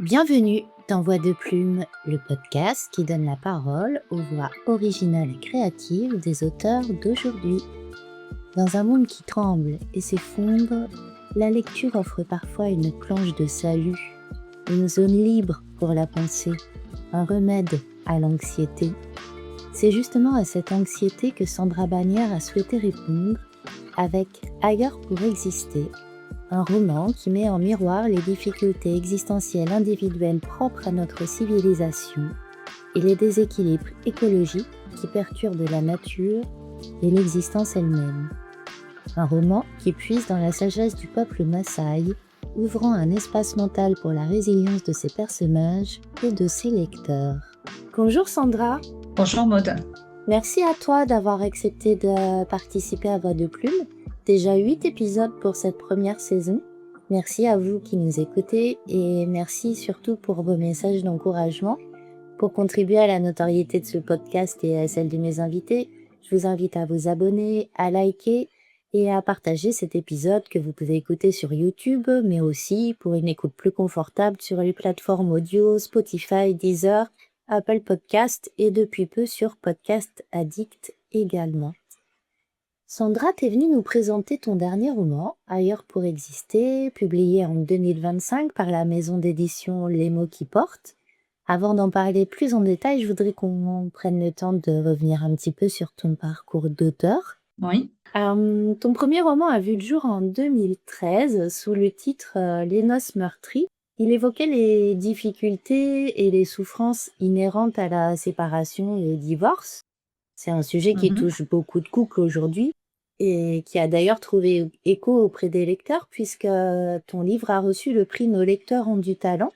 Bienvenue dans Voix de Plume, le podcast qui donne la parole aux voix originales et créatives des auteurs d'aujourd'hui. Dans un monde qui tremble et s'effondre, la lecture offre parfois une planche de salut, une zone libre pour la pensée, un remède à l'anxiété. C'est justement à cette anxiété que Sandra Bannière a souhaité répondre avec Ailleurs pour exister, un roman qui met en miroir les difficultés existentielles individuelles propres à notre civilisation et les déséquilibres écologiques qui perturbent la nature et l'existence elle-même. Un roman qui puise dans la sagesse du peuple Maasai, ouvrant un espace mental pour la résilience de ses personnages et de ses lecteurs. Bonjour Sandra. Bonjour Maud. Merci à toi d'avoir accepté de participer à Voix de Plume. Déjà 8 épisodes pour cette première saison. Merci à vous qui nous écoutez et merci surtout pour vos messages d'encouragement. Pour contribuer à la notoriété de ce podcast et à celle de mes invités, je vous invite à vous abonner, à liker et à partager cet épisode que vous pouvez écouter sur YouTube, mais aussi pour une écoute plus confortable sur les plateformes audio, Spotify, Deezer, Apple Podcast et depuis peu sur Podcast Addict également. Sandra, t'es venue nous présenter ton dernier roman, Ailleurs pour exister, publié en 2025 par la maison d'édition Les mots qui portent. Avant d'en parler plus en détail, je voudrais qu'on prenne le temps de revenir un petit peu sur ton parcours d'auteur. Oui. Ton premier roman a vu le jour en 2013 sous le titre Les noces meurtries. Il évoquait les difficultés et les souffrances inhérentes à la séparation et au divorce. C'est un sujet qui touche beaucoup de couples aujourd'hui et qui a d'ailleurs trouvé écho auprès des lecteurs puisque ton livre a reçu le prix Nos lecteurs ont du talent.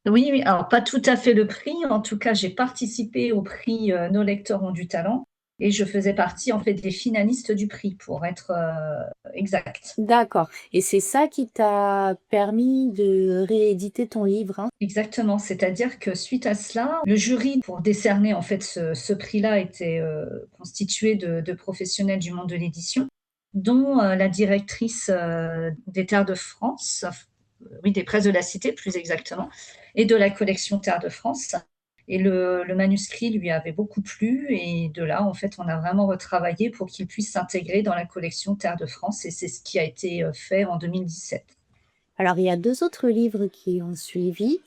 Oui, alors pas tout à fait le prix. En tout cas, j'ai participé au prix Nos lecteurs ont du talent et je faisais partie en fait des finalistes du prix pour être exact. D'accord. Et c'est ça qui t'a permis de rééditer ton livre, hein? Exactement. C'est-à-dire que suite à cela, le jury pour décerner en fait ce prix-là était constitué de professionnels du monde de l'édition, dont la directrice des Terres de France, oui, des Presses de la Cité plus exactement, et de la collection Terres de France. Et le manuscrit lui avait beaucoup plu et de là, en fait, on a vraiment retravaillé pour qu'il puisse s'intégrer dans la collection Terres de France et c'est ce qui a été fait en 2017. Alors, il y a 2 autres livres qui ont suivi.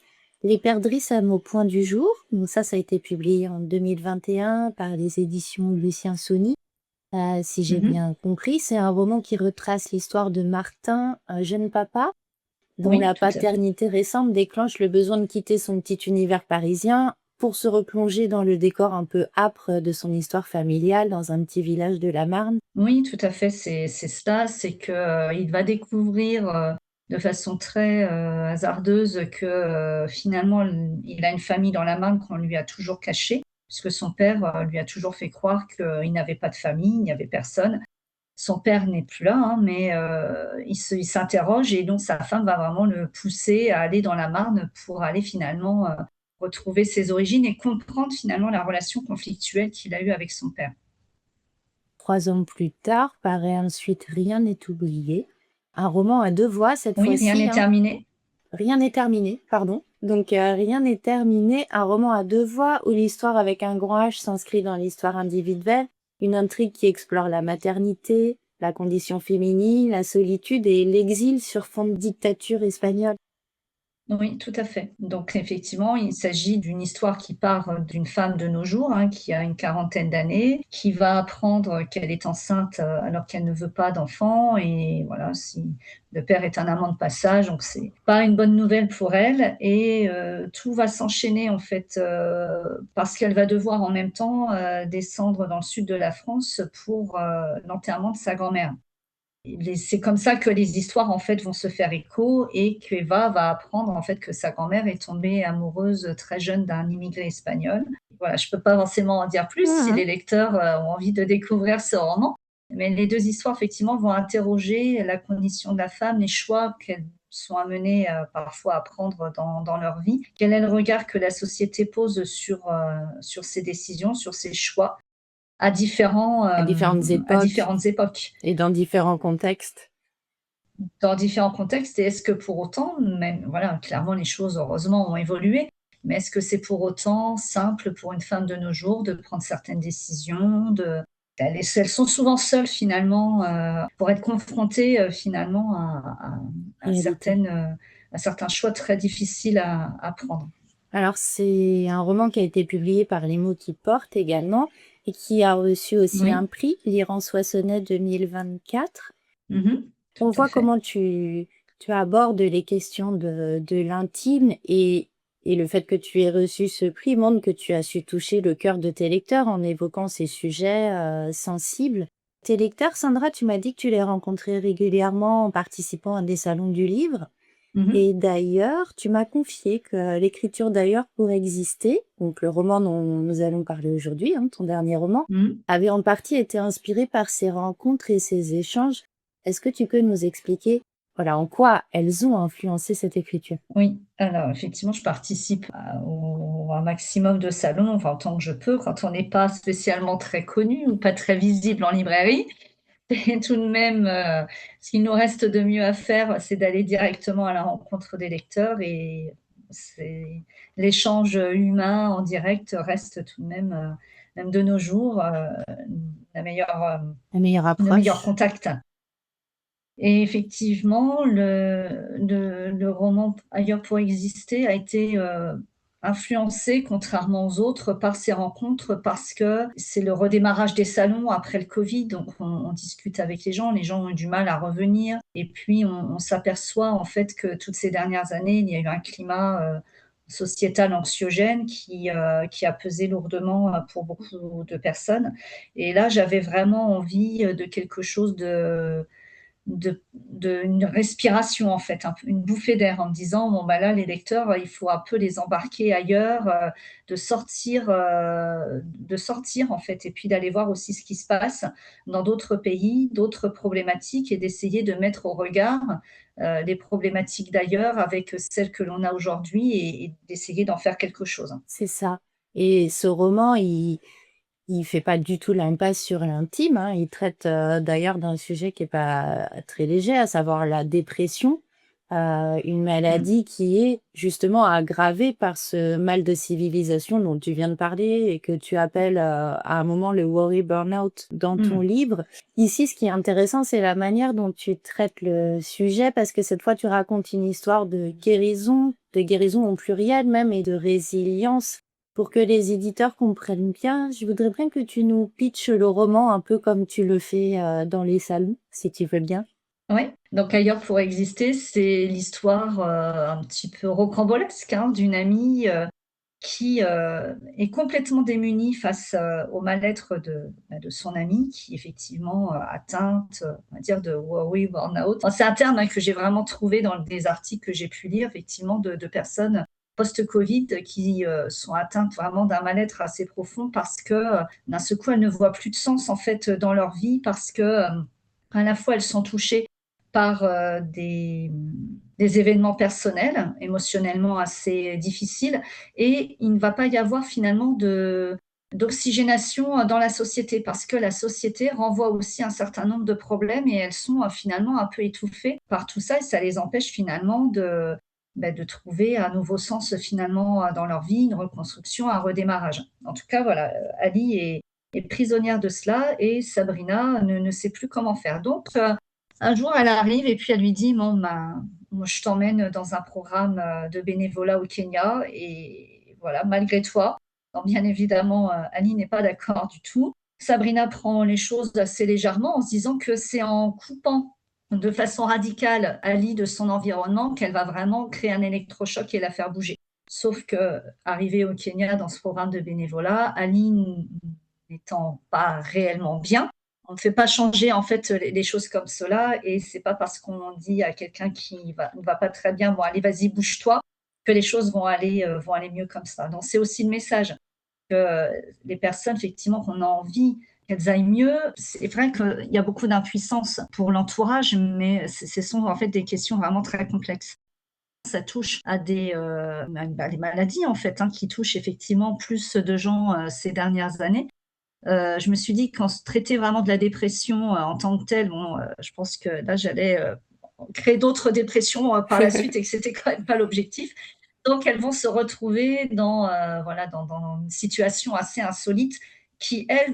Les Perdrissem au point du jour. Donc ça a été publié en 2021 par les éditions Lucien Sony. Si j'ai bien compris, c'est un roman qui retrace l'histoire de Martin, un jeune papa, dont Oui, la tout à fait. paternité récente déclenche le besoin de quitter son petit univers parisien pour se replonger dans le décor un peu âpre de son histoire familiale dans un petit village de la Marne. Oui, tout à fait, c'est ça, c'est que, il va découvrir, de façon très, hasardeuse que, finalement il a une famille dans la Marne qu'on lui a toujours cachée, puisque son père, lui a toujours fait croire qu'il n'avait pas de famille, il n'y avait personne. Son père n'est plus là, hein, mais, il s'interroge et donc sa femme va vraiment le pousser à aller dans la Marne pour aller finalement, retrouver ses origines et comprendre finalement la relation conflictuelle qu'il a eue avec son père. 3 ans plus tard, paraît ensuite Rien n'est oublié, un roman à 2 voix cette Oui, rien fois-ci, n'est hein. terminé. Rien n'est terminé, pardon. Donc Rien n'est terminé, un roman à 2 voix où l'histoire avec un grand H s'inscrit dans l'histoire individuelle, une intrigue qui explore la maternité, la condition féminine, la solitude et l'exil sur fond de dictature espagnole. Oui, tout à fait. Donc effectivement, il s'agit d'une histoire qui part, d'une femme de nos jours, hein, qui a une quarantaine d'années, qui va apprendre qu'elle est enceinte, alors qu'elle ne veut pas d'enfant et voilà, si le père est un amant de passage, donc c'est pas une bonne nouvelle pour elle et tout va s'enchaîner en fait, parce qu'elle va devoir en même temps, descendre dans le sud de la France pour, l'enterrement de sa grand-mère. C'est comme ça que les histoires en fait vont se faire écho et qu'Eva va apprendre en fait que sa grand-mère est tombée amoureuse très jeune d'un immigré espagnol. Voilà, je peux pas forcément en dire plus si Mmh. les lecteurs ont envie de découvrir ce roman, mais les 2 histoires effectivement vont interroger la condition de la femme, les choix qu'elles sont amenées, parfois à prendre dans leur vie. Quel est le regard que la société pose sur ses décisions, sur ses choix à À différentes à époques différentes époques? et dans différents contextes. dans différents contextes. Et est-ce que pour autant, même, voilà, clairement les choses heureusement ont évolué, mais est-ce que c'est pour autant simple pour une femme de nos jours de prendre certaines décisions, elles sont souvent seules finalement, pour être confrontées, finalement Réalité. à certains choix très difficiles à prendre. Alors, c'est un roman qui a été publié par Les Mots qui portent également et qui a reçu aussi Oui. un prix, l'Iran Soissonnais 2024. Mmh. Tout On à voit fait. comment tu abordes les questions de l'intime et le fait que tu aies reçu ce prix montre que tu as su toucher le cœur de tes lecteurs en évoquant ces sujets sensibles. Tes lecteurs, Sandra, tu m'as dit que tu les rencontrais régulièrement en participant à des salons du livre. Mmh. Et d'ailleurs, tu m'as confié que l'écriture d'ailleurs pour exister, donc le roman dont nous allons parler aujourd'hui, hein, ton dernier roman, Mmh. avait en partie été inspiré par ces rencontres et ces échanges. Est-ce que tu peux nous expliquer, voilà, en quoi elles ont influencé cette écriture? Oui, alors effectivement, je participe au un maximum de salons, enfin autant que je peux, quand on n'est pas spécialement très connu ou pas très visible en librairie. Et tout de même, ce qu'il nous reste de mieux à faire, c'est d'aller directement à la rencontre des lecteurs, et c'est l'échange humain en direct reste tout de même, même de nos jours, la meilleure, La meilleure le meilleur approche? contact. Et effectivement, le roman Ailleurs pour exister a été, influencé, contrairement aux autres, par ces rencontres, parce que c'est le redémarrage des salons après le covid, donc on discute avec les gens ont eu du mal à revenir, et puis on s'aperçoit en fait que toutes ces dernières années, il y a eu un climat, sociétal anxiogène qui a pesé lourdement, pour beaucoup de personnes. Et là, j'avais vraiment envie, de quelque chose une respiration en fait, une bouffée d'air, en me disant bon bah là les lecteurs, il faut un peu les embarquer ailleurs, de sortir en fait, et puis d'aller voir aussi ce qui se passe dans d'autres pays, d'autres problématiques, et d'essayer de mettre au regard les problématiques d'ailleurs avec celles que l'on a aujourd'hui, et d'essayer d'en faire quelque chose. C'est ça. Et ce roman, il fait pas du tout l'impasse sur l'intime, hein. Il traite, d'ailleurs d'un sujet qui est pas très léger, à savoir la dépression, une Mm. maladie qui est justement aggravée par ce mal de civilisation dont tu viens de parler et que tu appelles, à un moment le worry burnout dans ton Mm. livre. Ici, ce qui est intéressant, c'est la manière dont tu traites le sujet parce que cette fois, tu racontes une histoire de guérison au pluriel même et de résilience. Pour que les éditeurs comprennent bien, je voudrais bien que tu nous pitches le roman un peu comme tu le fais, dans les salons, si tu veux bien. Oui, donc Ailleurs pour exister, c'est l'histoire, un petit peu rocambolesque, hein, d'une amie, qui, est complètement démunie face, au mal-être de son amie qui effectivement, atteinte, on va dire de worry burn-out. Enfin, c'est un terme, hein, que j'ai vraiment trouvé dans des articles que j'ai pu lire effectivement de personnes post-covid qui, sont atteintes vraiment d'un mal-être assez profond parce que, d'un seul coup, elles ne voient plus de sens en fait, dans leur vie, parce que, à la fois elles sont touchées par, des événements personnels, émotionnellement assez difficiles, et il ne va pas y avoir finalement d'oxygénation dans la société, parce que la société renvoie aussi un certain nombre de problèmes, et elles sont, finalement un peu étouffées par tout ça, et ça les empêche finalement de trouver un nouveau sens finalement, dans leur vie, une reconstruction, un redémarrage. En tout cas, voilà, Ali est prisonnière de cela, et Sabrina ne sait plus comment faire. Donc, un jour, elle arrive et puis elle lui dit: «Bon, ben, moi, je t'emmène dans un programme, de bénévolat au Kenya, et voilà, malgré toi». Alors bien évidemment, Annie n'est pas d'accord du tout. Sabrina prend les choses assez légèrement en se disant que c'est en coupant de façon radicale Ali de son environnement qu'elle va vraiment créer un électrochoc et la faire bouger. Sauf qu'arrivée au Kenya dans ce programme de bénévolat, Ali n'étant pas réellement bien, on ne fait pas changer en fait les choses comme cela, et c'est pas parce qu'on dit à quelqu'un qui ne va pas très bien: «Bon allez, vas-y, bouge-toi», que les choses vont aller mieux comme ça. Donc c'est aussi le message que, les personnes effectivement qu'on a envie qu'elles aillent mieux, c'est vrai qu'il y a beaucoup d'impuissance pour l'entourage, mais ce sont en fait des questions vraiment très complexes. Ça touche à des maladies en fait, hein, qui touchent effectivement plus de gens, ces dernières années. Je me suis dit, quand se traitait vraiment de la dépression, en tant que telle, bon, je pense que là, j'allais, créer d'autres dépressions par la suite et que c'était quand même pas l'objectif. Donc elles vont se retrouver dans une situation assez insolite qui, elle,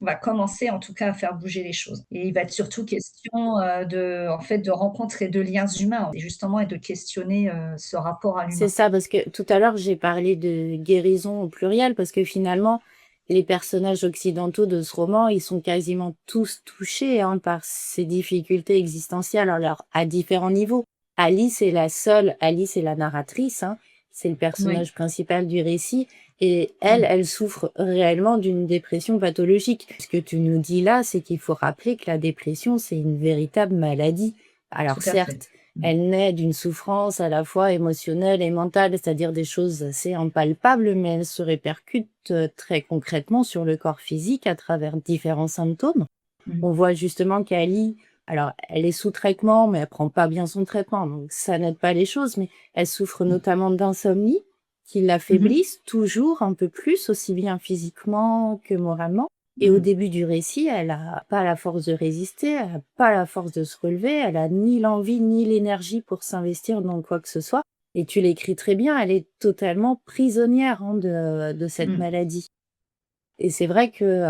va commencer en tout cas à faire bouger les choses. Et il va être surtout question, de rencontres et de liens humains et justement et de questionner, ce rapport à C'est l'humain. ça, parce que tout à l'heure, j'ai parlé de guérison au pluriel, parce que finalement, les personnages occidentaux de ce roman, ils sont quasiment tous touchés par ces difficultés existentielles, alors à différents niveaux. Alice est la narratrice, c'est le Oui. personnage principal du récit, et Mmh. elle souffre réellement d'une dépression pathologique. Ce que tu nous dis là, c'est qu'il faut rappeler que la dépression, c'est une véritable maladie. Alors Tout à fait. certes, Mmh. elle naît d'une souffrance à la fois émotionnelle et mentale, c'est-à-dire des choses assez impalpables, mais elle se répercute très concrètement sur le corps physique à travers différents symptômes. Mmh. On voit justement qu'Ali, alors elle est sous traitement, mais elle prend pas bien son traitement, donc ça n'aide pas les choses, mais elle souffre Mmh. notamment d'insomnie qui Mmh mh. l'affaiblissent toujours un peu plus, aussi bien physiquement que moralement. Et au Mmh. début du récit, elle a pas la force de résister, elle a pas la force de se relever, elle a ni l'envie ni l'énergie pour s'investir dans quoi que ce soit. Et tu l'écris très bien, elle est totalement prisonnière de cette Mmh. maladie. Et c'est vrai que,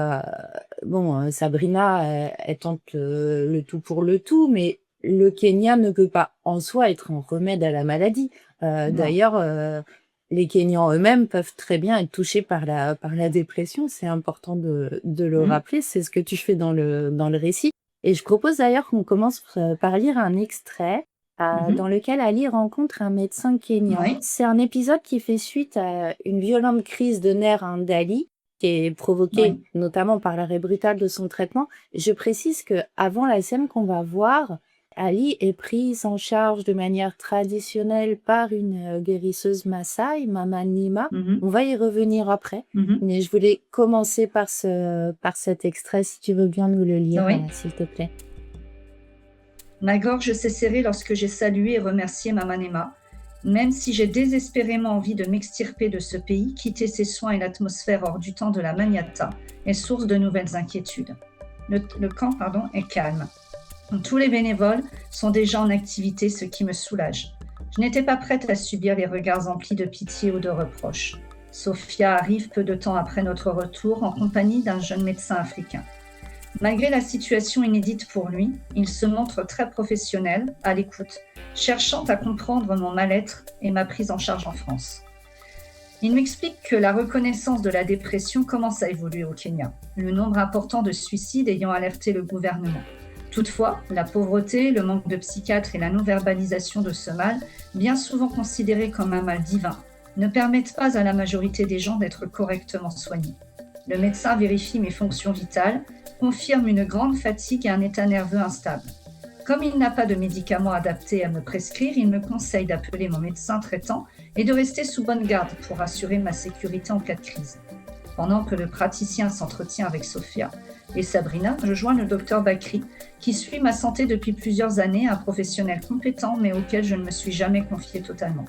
Sabrina, elle tente le tout pour le tout, mais le Kenya ne peut pas en soi être un remède à la maladie. Non. D'ailleurs, les Kenyans eux-mêmes peuvent très bien être touchés par la dépression. C'est important de le Mmh. rappeler. C'est ce que tu fais dans le récit. Et je propose d'ailleurs qu'on commence par lire un extrait Mmh mh. dans lequel Ali rencontre un médecin kényan. Oui. C'est un épisode qui fait suite à une violente crise de nerfs d'Ali, qui est provoquée Oui. notamment par l'arrêt brutal de son traitement. Je précise que avant la scène qu'on va voir, Ali est prise en charge de manière traditionnelle par une guérisseuse Maasai, Mama Nima. Mmh mh. On va y revenir après, Mmh mh. mais je voulais commencer par cet extrait, si tu veux bien nous le lire, Oui. s'il te plaît. Ma gorge s'est serrée lorsque j'ai salué et remercié Mama Nema. Même si j'ai désespérément envie de m'extirper de ce pays, quitter ses soins et l'atmosphère hors du temps de la Maniata est source de nouvelles inquiétudes. Le camp est calme. Tous les bénévoles sont déjà en activité, ce qui me soulage. Je n'étais pas prête à subir les regards emplis de pitié ou de reproches. Sophia arrive peu de temps après notre retour en compagnie d'un jeune médecin africain. Malgré la situation inédite pour lui, il se montre très professionnel, à l'écoute, cherchant à comprendre mon mal-être et ma prise en charge en France. Il m'explique que la reconnaissance de la dépression commence à évoluer au Kenya, le nombre important de suicides ayant alerté le gouvernement. Toutefois, la pauvreté, le manque de psychiatres et la non-verbalisation de ce mal, bien souvent considéré comme un mal divin, ne permettent pas à la majorité des gens d'être correctement soignés. Le médecin vérifie mes fonctions vitales, confirme une grande fatigue et un état nerveux instable. Comme il n'a pas de médicaments adaptés à me prescrire, il me conseille d'appeler mon médecin traitant et de rester sous bonne garde pour assurer ma sécurité en cas de crise. Pendant que le praticien s'entretient avec Sophia et Sabrina, je joins le docteur Bakri, qui suit ma santé depuis plusieurs années, un professionnel compétent mais auquel je ne me suis jamais confiée totalement.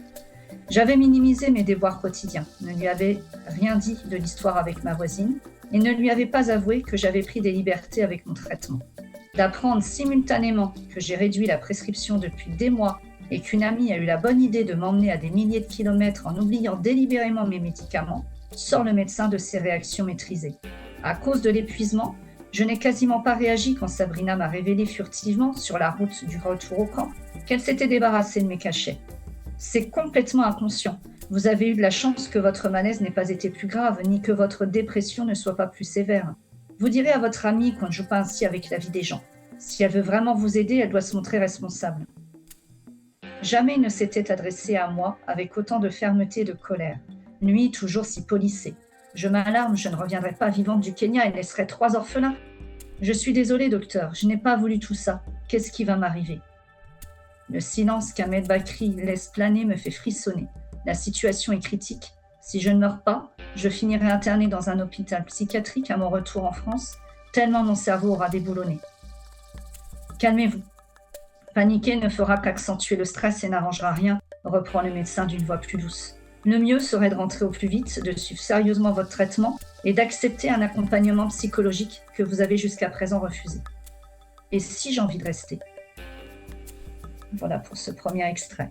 J'avais minimisé mes déboires quotidiens, ne lui avais rien dit de l'histoire avec ma voisine et ne lui avais pas avoué que j'avais pris des libertés avec mon traitement. D'apprendre simultanément que j'ai réduit la prescription depuis des mois et qu'une amie a eu la bonne idée de m'emmener à des milliers de kilomètres en oubliant délibérément mes médicaments, sort le médecin de ses réactions maîtrisées. À cause de l'épuisement, je n'ai quasiment pas réagi quand Sabrina m'a révélé furtivement, sur la route du retour au camp, qu'elle s'était débarrassée de mes cachets. C'est complètement inconscient. Vous avez eu de la chance que votre malaise n'ait pas été plus grave, ni que votre dépression ne soit pas plus sévère. Vous direz à votre amie qu'on ne joue pas ainsi avec la vie des gens. Si elle veut vraiment vous aider, elle doit se montrer responsable. Jamais il ne s'était adressé à moi avec autant de fermeté et de colère. Lui, toujours si policé. Je m'alarme, je ne reviendrai pas vivante du Kenya et laisserai 3 orphelins. Je suis désolée, docteur, je n'ai pas voulu tout ça. Qu'est-ce qui va m'arriver ? Le silence qu'Ahmed Bakri laisse planer me fait frissonner. La situation est critique. Si je ne meurs pas, je finirai internée dans un hôpital psychiatrique à mon retour en France, tellement mon cerveau aura déboulonné. Calmez-vous. Paniquer ne fera qu'accentuer le stress et n'arrangera rien, reprend le médecin d'une voix plus douce. Le mieux serait de rentrer au plus vite, de suivre sérieusement votre traitement et d'accepter un accompagnement psychologique que vous avez jusqu'à présent refusé. Et si j'ai envie de rester ? Voilà pour ce premier extrait.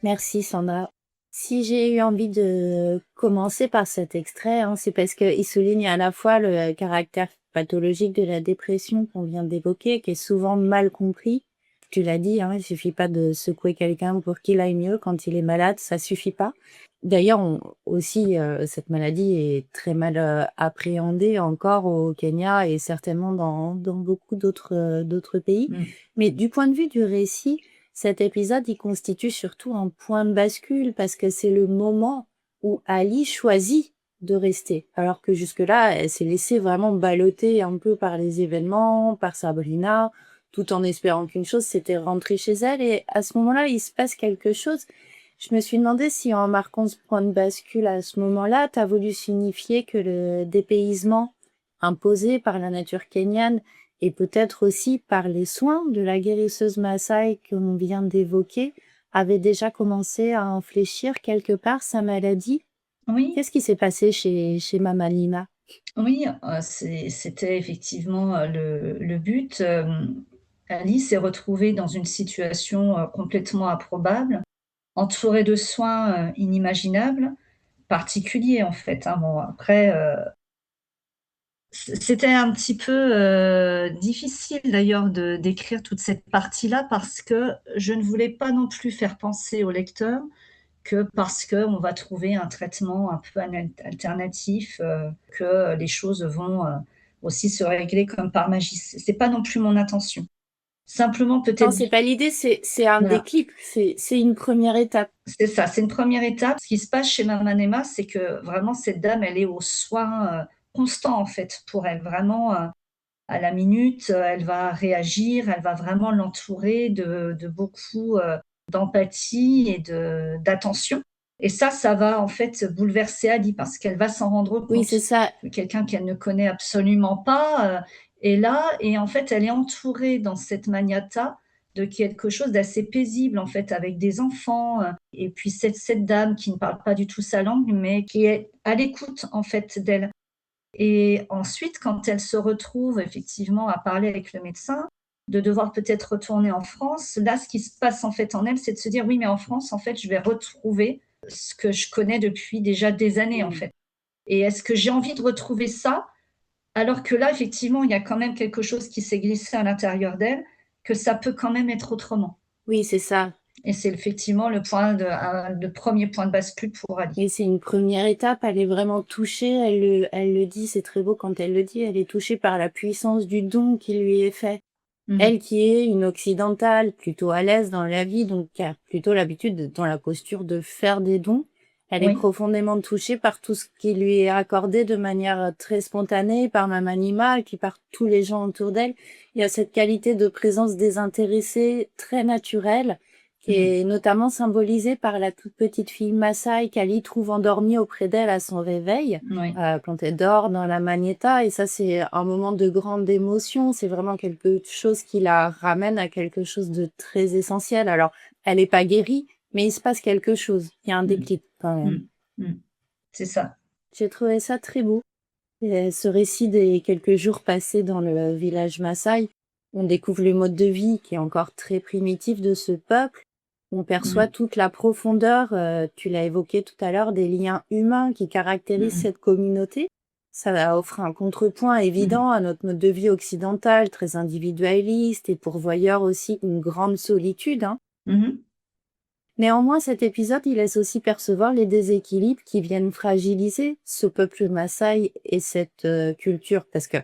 Merci Sandra. Si j'ai eu envie de commencer par cet extrait, hein, c'est parce qu'il souligne à la fois le caractère pathologique de la dépression qu'on vient d'évoquer, qui est souvent mal compris. Tu l'as dit, hein, il suffit pas de secouer quelqu'un pour qu'il aille mieux quand il est malade, ça suffit pas. D'ailleurs, aussi, cette maladie est très mal appréhendée encore au Kenya et certainement dans beaucoup d'autres pays. Mmh. Mais du point de vue du récit, cet épisode, il constitue surtout un point de bascule parce que c'est le moment où Ali choisit de rester. Alors que jusque-là, elle s'est laissée vraiment balloter un peu par les événements, par Sabrina, tout en espérant qu'une chose, c'était rentrer chez elle. Et à ce moment-là, il se passe quelque chose. Je me suis demandé si en marquant ce point de bascule à ce moment-là, tu as voulu signifier que le dépaysement imposé par la nature kenyane et peut-être aussi par les soins de la guérisseuse Maasai qu'on vient d'évoquer, avait déjà commencé à infléchir quelque part sa maladie. Oui, Qu'est-ce qui s'est passé chez Mama Lima? oui, c'était effectivement, le but. Alice s'est retrouvée dans une situation, complètement improbable, entourée de soins, inimaginables, particuliers en fait, hein. Bon après, c'était un petit peu, difficile d'ailleurs de d'écrire toute cette partie-là parce que je ne voulais pas non plus faire penser au lecteur que parce qu'on va trouver un traitement un peu alternatif, que les choses vont, aussi se régler comme par magie. C'est pas non plus mon intention. Simplement Non, peut-être c'est pas l'idée, c'est un voilà, déclic, c'est une première étape. c'est ça, c'est une première étape. Ce qui se passe chez Mama Nema, c'est que vraiment cette dame, elle est aux soins, constants en fait pour elle. Vraiment, à la minute, elle va réagir, elle va vraiment l'entourer de beaucoup, d'empathie et d'attention et ça va en fait bouleverser Ali parce qu'elle va s'en rendre Oui, compte. c'est ça. Quelqu'un qu'elle ne connaît absolument pas, est là et en fait, elle est entourée dans cette Magnata de quelque chose d'assez paisible en fait, avec des enfants, et puis cette dame qui ne parle pas du tout sa langue, mais qui est à l'écoute en fait d'elle. Et ensuite, quand elle se retrouve effectivement à parler avec le médecin, de devoir peut-être retourner en France, là, ce qui se passe en fait en elle, c'est de se dire: «Oui, mais en France, en fait, je vais retrouver ce que je connais depuis déjà des années, en Mmh. fait et est-ce que j'ai envie de retrouver ça?» alors que là, effectivement, il y a quand même quelque chose qui s'est glissé à l'intérieur d'elle, que ça peut quand même être autrement Oui, c'est ça. et c'est effectivement le 1er point de bascule pour Ali. Et c'est une première étape, elle est vraiment touchée, elle le dit, c'est très beau quand elle le dit, elle est touchée par la puissance du don qui lui est fait. Mmh. Elle qui est une occidentale, plutôt à l'aise dans la vie, donc qui a plutôt l'habitude d'être dans la posture de faire des dons, elle est Oui. profondément touchée par tout ce qui lui est accordé de manière très spontanée, par Mame Anima et puis par tous les gens autour d'elle. Il y a cette qualité de présence désintéressée, très naturelle, qui Mmh. est notamment symbolisée par la toute petite fille Maasai qu'Ali trouve endormie auprès d'elle à son réveil Oui. quand elle dort dans la Magneta et ça, c'est un moment de grande émotion. C'est vraiment quelque chose qui la ramène à quelque chose de très essentiel. Alors, elle est pas guérie, mais il se passe quelque chose. Il y a un Mmh. déclic quand même. Mmh. Mmh. C'est ça. J'ai trouvé ça très beau. Et ce récit des quelques jours passés dans le village Maasai, on découvre le mode de vie qui est encore très primitif de ce peuple. On perçoit Mmh. toute la profondeur, tu l'as évoqué tout à l'heure, des liens humains qui caractérisent Mmh. cette communauté. Ça offre un contrepoint Mmh. évident à notre mode de vie occidental, très individualiste et pourvoyeur aussi d'une grande solitude, hein. Mmh. Néanmoins, cet épisode, il laisse aussi percevoir les déséquilibres qui viennent fragiliser ce peuple Maasai et cette culture. Parce que,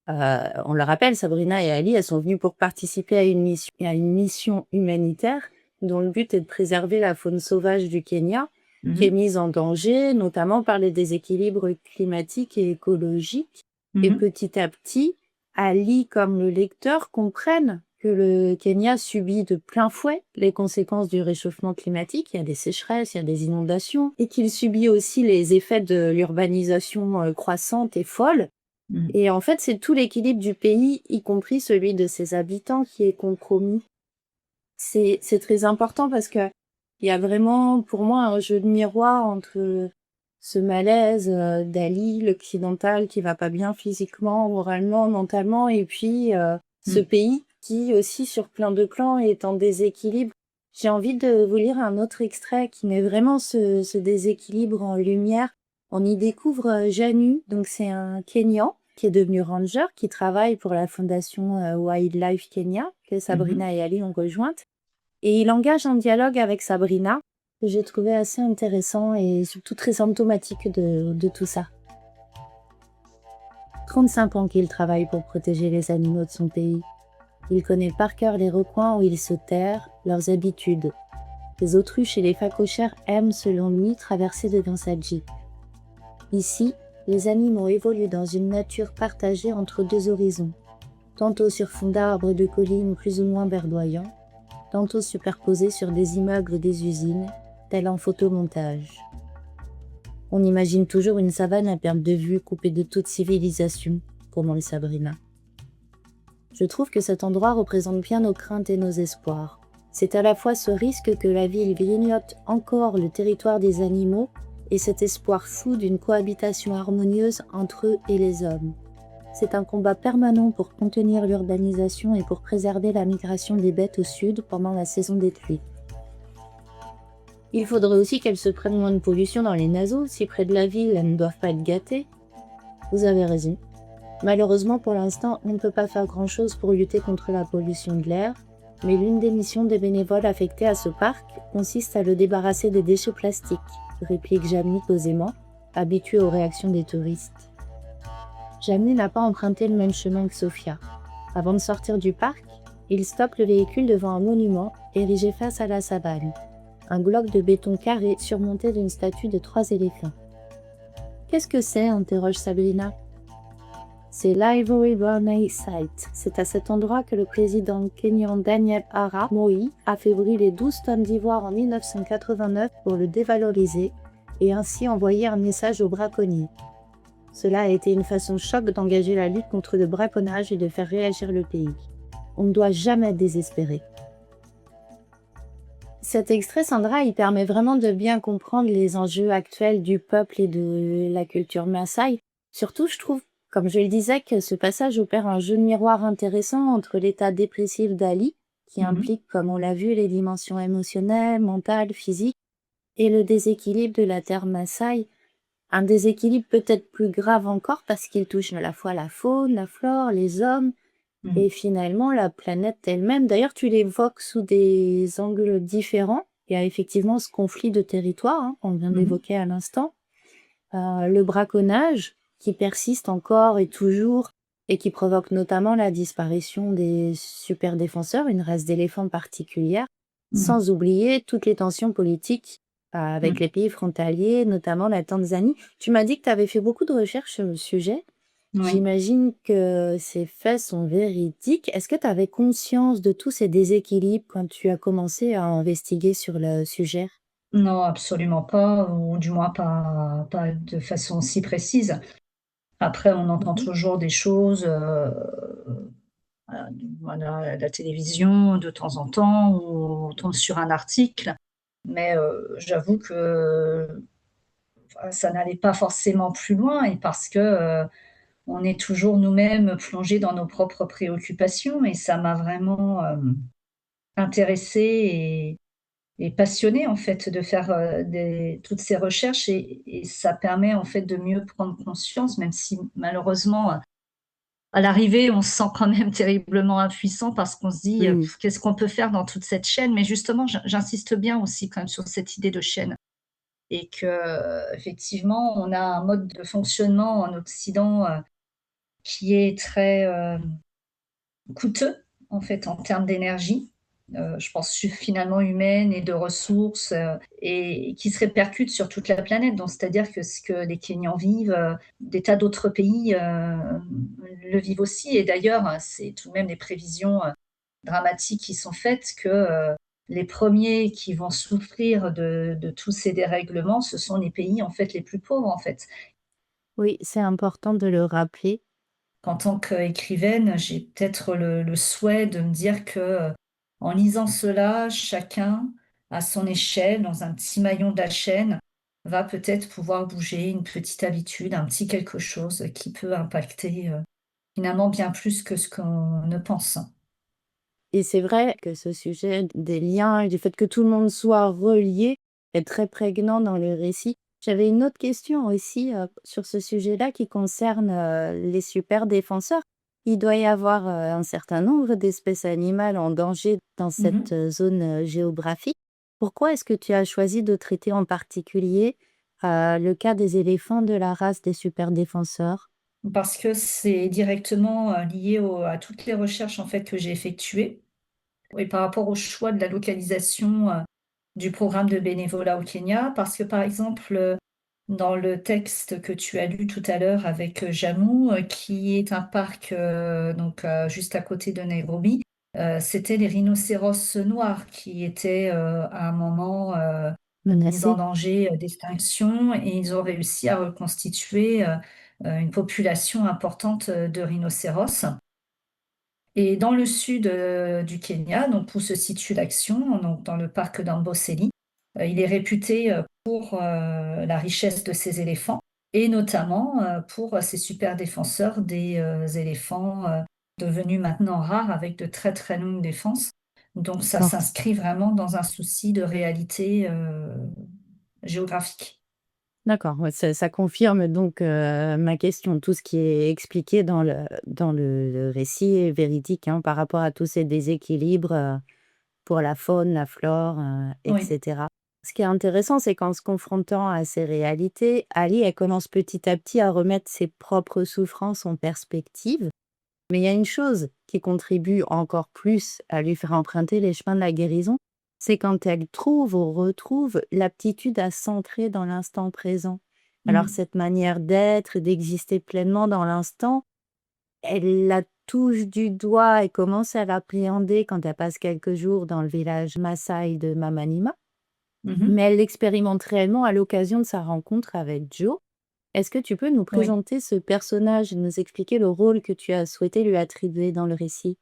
on le rappelle, Sabrina et Ali, elles sont venues pour participer à une mission humanitaire dont le but est de préserver la faune sauvage du Kenya, qui est Mmh. mise en danger, notamment par les déséquilibres climatiques et écologiques. Et Mmh. petit à petit, Ali, comme le lecteur, comprennent que le Kenya subit de plein fouet les conséquences du réchauffement climatique. Il y a des sécheresses, il y a des inondations, et qu'il subit aussi les effets de l'urbanisation croissante et folle. Mmh. Et en fait, c'est tout l'équilibre du pays, y compris celui de ses habitants, qui est compromis. C'est très important parce que il y a vraiment, pour moi, un jeu de miroir entre ce malaise d'Ali, l'occidental, qui va pas bien physiquement, moralement, mentalement, et puis ce Mmh. pays qui aussi sur plein de plans est en déséquilibre. J'ai envie de vous lire un autre extrait qui met vraiment ce déséquilibre en lumière. On y découvre Janu, donc c'est un Kenyan qui est devenu ranger, qui travaille pour la fondation Wildlife Kenya, que Mmh. Sabrina et Ali ont rejointe. Et il engage un dialogue avec Sabrina, que j'ai trouvé assez intéressant et surtout très symptomatique de tout ça. 35 ans qu'il travaille pour protéger les animaux de son pays. Il connaît par cœur les recoins où ils se terrent, leurs habitudes. Les autruches et les phacochères aiment, selon lui, traverser devant sa jeep. Ici, les animaux évoluent dans une nature partagée entre deux horizons, tantôt sur fond d'arbres et de collines plus ou moins verdoyants, tantôt superposés sur des immeubles des usines, tel en photomontage. On imagine toujours une savane à perte de vue coupée de toute civilisation, commence Sabrina. Je trouve que cet endroit représente bien nos craintes et nos espoirs. C'est à la fois ce risque que la ville grignote encore le territoire des animaux et cet espoir fou d'une cohabitation harmonieuse entre eux et les hommes. C'est un combat permanent pour contenir l'urbanisation et pour préserver la migration des bêtes au sud pendant la saison des pluies. Il faudrait aussi qu'elles se prennent moins de pollution dans les naseaux, si près de la ville elles ne doivent pas être gâtées. Vous avez raison. Malheureusement, pour l'instant, on ne peut pas faire grand-chose pour lutter contre la pollution de l'air, mais l'une des missions des bénévoles affectés à ce parc consiste à le débarrasser des déchets plastiques, réplique Jamie posément, habitué aux réactions des touristes. Jamie n'a pas emprunté le même chemin que Sophia. Avant de sortir du parc, il stoppe le véhicule devant un monument érigé face à la savane, un bloc de béton carré surmonté d'une statue de 3 éléphants. « Qu'est-ce que c'est ?» interroge Sabrina. C'est l'Ivory Burney Site. C'est à cet endroit que le président kényan Daniel Arap Moi a fait brûler 12 tonnes d'ivoire en 1989 pour le dévaloriser et ainsi envoyer un message aux braconniers. Cela a été une façon choc d'engager la lutte contre le braconnage et de faire réagir le pays. On ne doit jamais désespérer. Cet extrait, Sandra, il permet vraiment de bien comprendre les enjeux actuels du peuple et de la culture Maasai. Surtout, je trouve, comme je le disais, que ce passage opère un jeu de miroir intéressant entre l'état dépressif d'Ali, qui Mmh. implique, comme on l'a vu, les dimensions émotionnelles, mentales, physiques, et le déséquilibre de la terre Maasai. Un déséquilibre peut-être plus grave encore parce qu'il touche à la fois la faune, la flore, les hommes, Mmh. et finalement la planète elle-même. D'ailleurs, tu l'évoques sous des angles différents. Il y a effectivement ce conflit de territoire, qu'on vient Mmh. d'évoquer à l'instant. Le braconnage, qui persiste encore et toujours, et qui provoque notamment la disparition des super défenseurs, une race d'éléphants particulière, Mmh. sans oublier toutes les tensions politiques avec Mmh. les pays frontaliers, notamment la Tanzanie. Tu m'as dit que tu avais fait beaucoup de recherches sur le sujet. Oui. J'imagine que ces faits sont véridiques. Est-ce que tu avais conscience de tous ces déséquilibres quand tu as commencé à investiguer sur le sujet? Non, absolument pas, ou du moins pas de façon si précise. Après, on entend Mhm. toujours des choses, voilà, à la télévision de temps en temps, ou on tombe sur un article, mais j'avoue que, ça n'allait pas forcément plus loin, et parce que, on est toujours nous-mêmes plongés dans nos propres préoccupations, et ça m'a vraiment, intéressée et passionnée, en fait, de faire, toutes ces recherches, et ça permet, en fait, de mieux prendre conscience, même si malheureusement, à l'arrivée, on se sent quand même terriblement impuissant, parce qu'on se dit: Mm. «Qu'est-ce qu'on peut faire dans toute cette chaîne?» Mais justement, j'insiste bien aussi quand même sur cette idée de chaîne, et qu'effectivement, on a un mode de fonctionnement en Occident, qui est très, coûteux, en fait, en termes d'énergie, je pense finalement humaine et de ressources, et qui se répercute sur toute la planète. Donc c'est-à-dire que ce que les Kenyans vivent, des tas d'autres pays, le vivent aussi, et d'ailleurs, c'est tout de même des prévisions, dramatiques qui sont faites, que, les premiers qui vont souffrir de tous ces dérèglements, ce sont les pays, en fait, les plus pauvres, en fait. Oui, c'est important de le rappeler. En tant qu'écrivaine, j'ai peut-être le souhait de me dire que, en lisant cela, chacun, à son échelle, dans un petit maillon de la chaîne, va peut-être pouvoir bouger une petite habitude, un petit quelque chose qui peut impacter, finalement bien plus que ce qu'on ne pense. Et c'est vrai que ce sujet des liens et du fait que tout le monde soit relié est très prégnant dans le récit. J'avais une autre question aussi, sur ce sujet-là qui concerne, les super défenseurs. Il doit y avoir, un certain nombre d'espèces animales en danger dans cette, Mmh. zone, géographique. Pourquoi est-ce que tu as choisi de traiter en particulier, le cas des éléphants de la race des super défenseurs? Parce que c'est directement, lié à toutes les recherches, en fait, que j'ai effectuées et par rapport au choix de la localisation, du programme de bénévolat au Kenya. Parce que, par exemple, dans le texte que tu as lu tout à l'heure avec, Jammu, qui est un parc, donc, juste à côté de Nairobi, c'était les rhinocéros noirs qui étaient, à un moment, mis en Menacés? danger, d'extinction et ils ont réussi à reconstituer, une population importante, de rhinocéros. Et dans le sud, du Kenya, donc où se situe l'action, donc dans le parc d'Amboseli, il est réputé, pour, la richesse de ses éléphants et notamment, pour, ses super défenseurs des, éléphants, devenus maintenant rares avec de très, très longues défenses. Donc ça D'accord. s'inscrit vraiment dans un souci de réalité, géographique. D'accord, ouais, ça confirme donc, ma question. Tout ce qui est expliqué dans le récit est véridique, hein, par rapport à tous ces déséquilibres, pour la faune, la flore, et Oui. cetera. Ce qui est intéressant, c'est qu'en se confrontant à ces réalités, Ali, elle commence petit à petit à remettre ses propres souffrances en perspective. Mais il y a une chose qui contribue encore plus à lui faire emprunter les chemins de la guérison, c'est quand elle trouve ou retrouve l'aptitude à s'ancrer dans l'instant présent. Alors Mmh. cette manière d'être, d'exister pleinement dans l'instant, elle la touche du doigt et commence à l'appréhender quand elle passe quelques jours dans le village Maasai de Mamanima, Mmh. mais elle l'expérimente réellement à l'occasion de sa rencontre avec Joe. Est-ce que tu peux nous Oui. présenter ce personnage et nous expliquer le rôle que tu as souhaité lui attribuer dans le récit?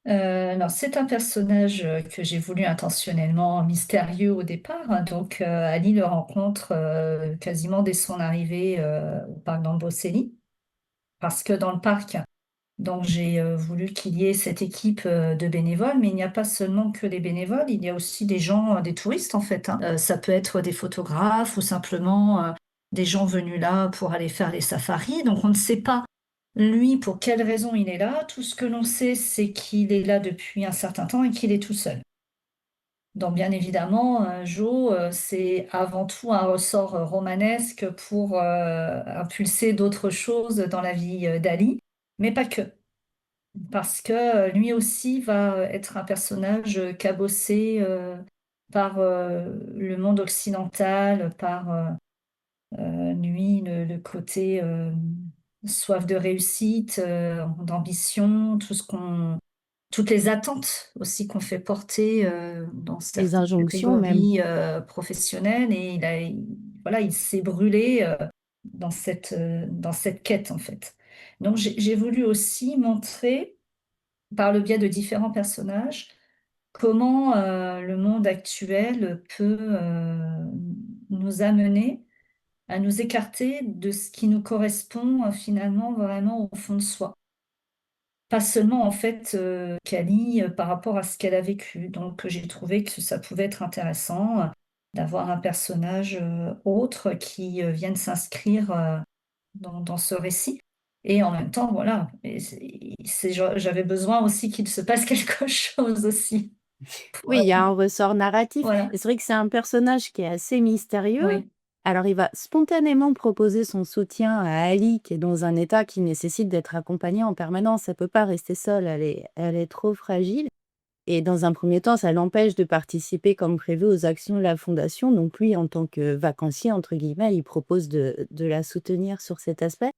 Alors c'est un personnage, que j'ai voulu intentionnellement mystérieux au départ, hein. Donc, Ali le rencontre, quasiment dès son arrivée, au parc d'Amboseli. Parce que dans le parc, donc j'ai, voulu qu'il y ait cette équipe, de bénévoles, mais il n'y a pas seulement que des bénévoles, il y a aussi des gens, des touristes en fait, hein. Ça peut être des photographes ou simplement, des gens venus là pour aller faire les safaris. Donc on ne sait pas, lui, pour quelle raison il est là. Tout ce que l'on sait, c'est qu'il est là depuis un certain temps et qu'il est tout seul. Donc bien évidemment, Joe, c'est avant tout un ressort, romanesque pour, impulser d'autres choses dans la vie, d'Ali, mais pas que. Parce que, lui aussi va, être un personnage, cabossé, par, le monde occidental, par, lui, le côté, soif de réussite, d'ambition, toutes les attentes aussi qu'on fait porter, dans Les certaines injonctions même. catégories, professionnelles et voilà, il s'est brûlé, dans cette quête, en fait. Donc j'ai voulu aussi montrer, par le biais de différents personnages, comment, le monde actuel peut, nous amener à nous écarter de ce qui nous correspond, finalement vraiment au fond de soi. Pas seulement en fait, Cali, par rapport à ce qu'elle a vécu. Donc, j'ai trouvé que ça pouvait être intéressant, d'avoir un personnage, autre qui, vienne s'inscrire, dans ce récit et en même temps, voilà et j'avais besoin aussi qu'il se passe quelque chose aussi pour, Oui, il y a un ressort narratif voilà. et c'est vrai que c'est un personnage qui est assez mystérieux. Oui. Alors il va spontanément proposer son soutien à Ali, qui est dans un état qui nécessite d'être accompagnée en permanence. Elle peut pas rester seule, elle est trop fragile et dans un premier temps, ça l'empêche de participer comme prévu aux actions de la fondation. Donc lui, en tant que «vacancier» entre guillemets, il propose de la soutenir sur cet aspect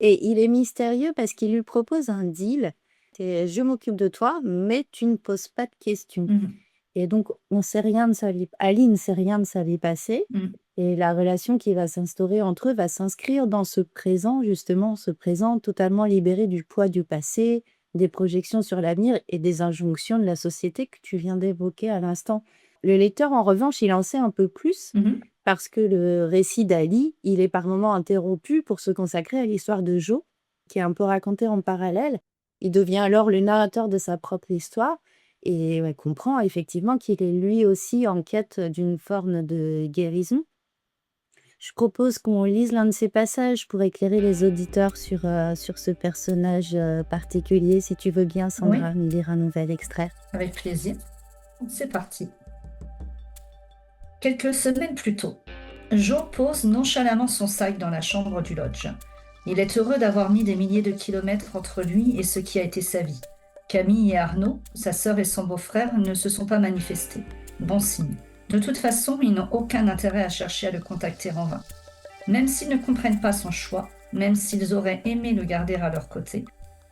et il est mystérieux parce qu'il lui propose un deal. C'est: «Je m'occupe de toi, mais tu ne poses pas de questions». Mmh mh. Et donc on sait rien de sa vie, Ali ne sait rien de sa vie passée Mmh. et la relation qui va s'instaurer entre eux va s'inscrire dans ce présent, justement, ce présent totalement libéré du poids du passé, des projections sur l'avenir et des injonctions de la société que tu viens d'évoquer à l'instant. Le lecteur, en revanche, il en sait un peu plus Mmh mh. parce que le récit d'Ali, il est par moments interrompu pour se consacrer à l'histoire de Jo, qui est un peu racontée en parallèle. Il devient alors le narrateur de sa propre histoire et ouais, comprend effectivement qu'il est lui aussi en quête d'une forme de guérison. Je propose qu'on lise l'un de ces passages pour éclairer les auditeurs sur ce personnage, particulier. Si tu veux bien, Oui, Sandra, me lire un nouvel extrait. avec plaisir. C'est parti. Quelques semaines plus tôt, Joe pose nonchalamment son sac dans la chambre du lodge. Il est heureux d'avoir mis des milliers de kilomètres entre lui et ce qui a été sa vie. Camille et Arnaud, sa sœur et son beau-frère, ne se sont pas manifestés. Bon signe. De toute façon, ils n'ont aucun intérêt à chercher à le contacter en vain. Même s'ils ne comprennent pas son choix, même s'ils auraient aimé le garder à leur côté,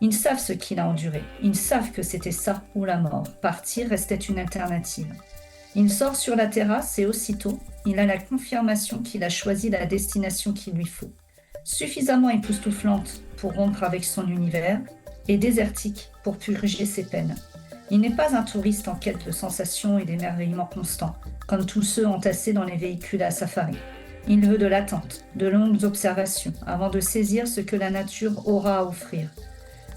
ils savent ce qu'il a enduré. Ils savent que c'était ça ou la mort. Partir restait une alternative. Il sort sur la terrasse et aussitôt, il a la confirmation qu'il a choisi la destination qu'il lui faut. Suffisamment époustouflante pour rompre avec son univers et désertique pour purger ses peines. Il n'est pas un touriste en quête de sensations et d'émerveillement constants, comme tous ceux entassés dans les véhicules à safari. Il veut de l'attente, de longues observations, avant de saisir ce que la nature aura à offrir.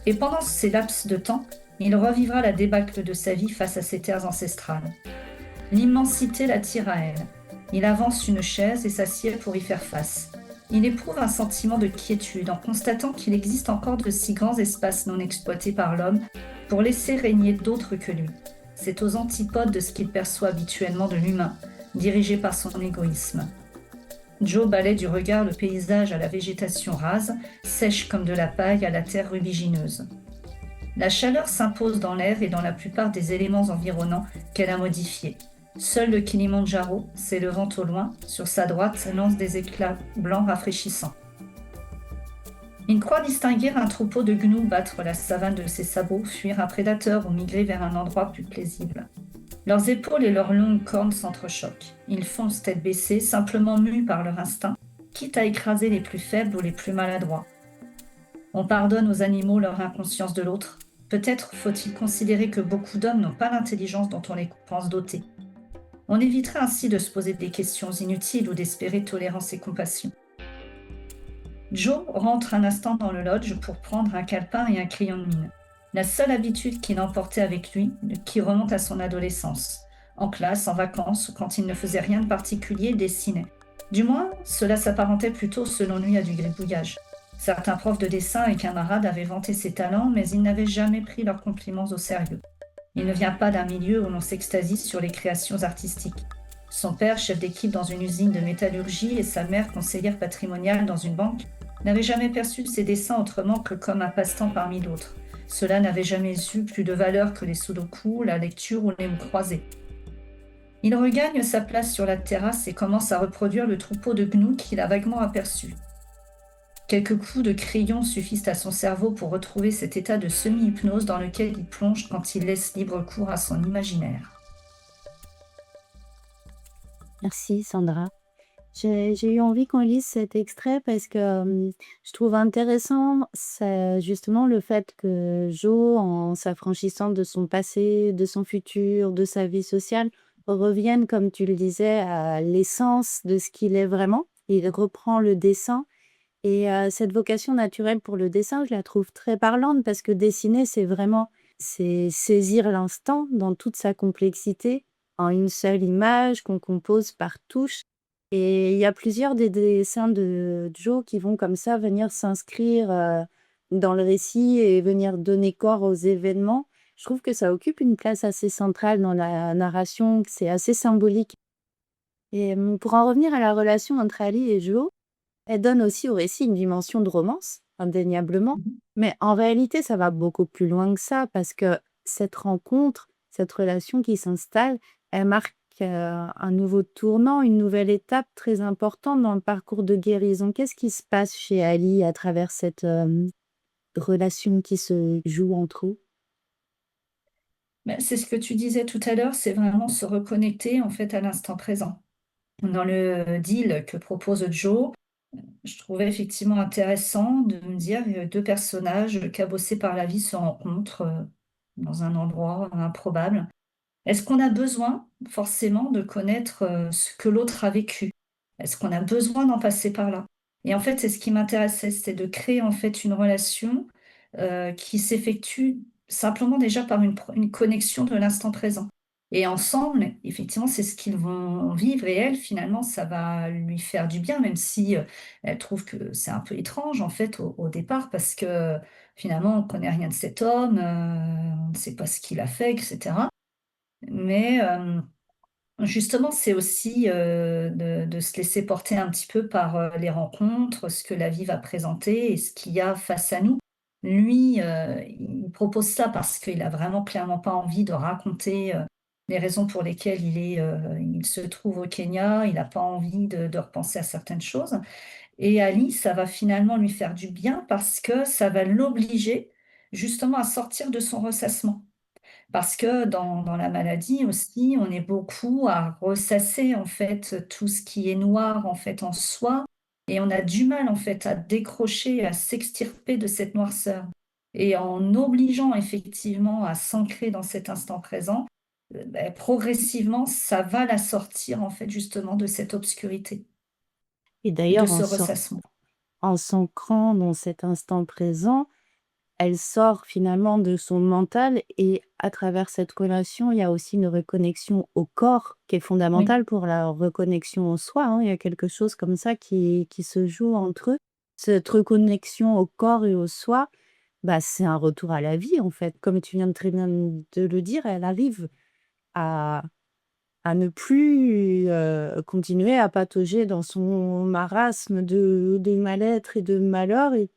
Et pendant ces laps de temps, il revivra la débâcle de sa vie face à ses terres ancestrales. L'immensité l'attire à elle. Il avance une chaise et s'assied pour y faire face. Il éprouve un sentiment de quiétude en constatant qu'il existe encore de si grands espaces non exploités par l'homme pour laisser régner d'autres que lui. C'est aux antipodes de ce qu'il perçoit habituellement de l'humain, dirigé par son égoïsme. Joe balaie du regard le paysage à la végétation rase, sèche comme de la paille à la terre rubigineuse. La chaleur s'impose dans l'air et dans la plupart des éléments environnants qu'elle a modifiés. Seul le Kilimandjaro, s'élevant au loin, sur sa droite, lance des éclats blancs rafraîchissants. Il croit distinguer un troupeau de gnous battre la savane de ses sabots, fuir un prédateur ou migrer vers un endroit plus paisible. Leurs épaules et leurs longues cornes s'entrechoquent. Ils foncent tête baissée, simplement mus par leur instinct, quitte à écraser les plus faibles ou les plus maladroits. On pardonne aux animaux leur inconscience de l'autre. Peut-être faut-il considérer que beaucoup d'hommes n'ont pas l'intelligence dont on les pense dotés. On éviterait ainsi de se poser des questions inutiles ou d'espérer tolérance et compassion. Joe rentre un instant dans le lodge pour prendre un calepin et un crayon de mine. La seule habitude qu'il emportait avec lui, qui remonte à son adolescence. En classe, en vacances, ou quand il ne faisait rien de particulier, il dessinait. Du moins, cela s'apparentait plutôt selon lui à du gribouillage. Certains profs de dessin et camarades avaient vanté ses talents, mais ils n'avaient jamais pris leurs compliments au sérieux. Il ne vient pas d'un milieu où l'on s'extasie sur les créations artistiques. Son père, chef d'équipe dans une usine de métallurgie, et sa mère, conseillère patrimoniale dans une banque, n'avaient jamais perçu ses dessins autrement que comme un passe-temps parmi d'autres. Cela n'avait jamais eu plus de valeur que les sudoku, la lecture ou les mots croisés. Il regagne sa place sur la terrasse et commence à reproduire le troupeau de gnous qu'il a vaguement aperçu. Quelques coups de crayon suffisent à son cerveau pour retrouver cet état de semi-hypnose dans lequel il plonge quand il laisse libre cours à son imaginaire. Merci Sandra. J'ai eu envie qu'on lise cet extrait parce que je trouve intéressant justement le fait que Jo, en s'affranchissant de son passé, de son futur, de sa vie sociale, revienne, comme tu le disais, à l'essence de ce qu'il est vraiment. Il reprend le dessin et cette vocation naturelle pour le dessin, je la trouve très parlante parce que dessiner, c'est saisir l'instant dans toute sa complexité en une seule image qu'on compose par touche. Et il y a plusieurs des dessins de Joe qui vont comme ça venir s'inscrire, dans le récit et venir donner corps aux événements. Je trouve que ça occupe une place assez centrale dans la narration, que c'est assez symbolique. Et pour en revenir à la relation entre Ali et Joe, elle donne aussi au récit une dimension de romance, indéniablement. Mais en réalité, ça va beaucoup plus loin que ça parce que cette rencontre, cette relation qui s'installe, elle marque, un nouveau tournant, une nouvelle étape très importante dans le parcours de guérison. Qu'est-ce qui se passe chez Ali à travers cette, relation qui se joue entre eux? Mais c'est ce que tu disais tout à l'heure, c'est vraiment se reconnecter en fait à l'instant présent. Dans le deal que propose Joe, je trouvais effectivement intéressant de me dire deux personnages cabossés par la vie se rencontrent dans un endroit improbable. Est-ce qu'on a besoin forcément de connaître ce que l'autre a vécu? Est-ce qu'on a besoin d'en passer par là? Et en fait, c'est ce qui m'intéressait, c'était de créer en fait une relation qui s'effectue simplement déjà par une connexion de l'instant présent. Et ensemble, effectivement, c'est ce qu'ils vont vivre et elle, finalement, ça va lui faire du bien, même si, elle trouve que c'est un peu étrange, en fait, au départ, parce que, finalement, on ne connaît rien de cet homme, on ne sait pas ce qu'il a fait et cetera. Mais, justement, c'est aussi, de se laisser porter un petit peu par, les rencontres, ce que la vie va présenter et ce qu'il y a face à nous. Lui, il propose ça parce qu'il a vraiment clairement pas envie de raconter, les raisons pour lesquelles il se trouve au Kenya. Il n'a pas envie de repenser à certaines choses et Ali, ça va finalement lui faire du bien parce que ça va l'obliger justement à sortir de son ressassement. Parce que dans la maladie aussi, on est beaucoup à ressasser, en fait, tout ce qui est noir, en fait, en soi et on a du mal, en fait, à décrocher, à s'extirper de cette noirceur et en obligeant effectivement à s'ancrer dans cet instant présent, progressivement, ça va la sortir, en fait, justement de cette obscurité Et et de d'ailleurs, ce ressassement. en s'ancrant dans cet instant présent, elle sort finalement de son mental et à travers cette relation, il y a aussi une reconnexion au corps qui est Oui, fondamentale pour la reconnexion au soi, hein. Il y a quelque chose comme ça qui se joue entre eux. Cette reconnexion au corps et au soi, bah, c'est un retour à la vie, en fait. Comme tu viens de très bien de le dire, elle arrive à ne plus, continuer à patauger dans son marasme de mal-être et de malheur et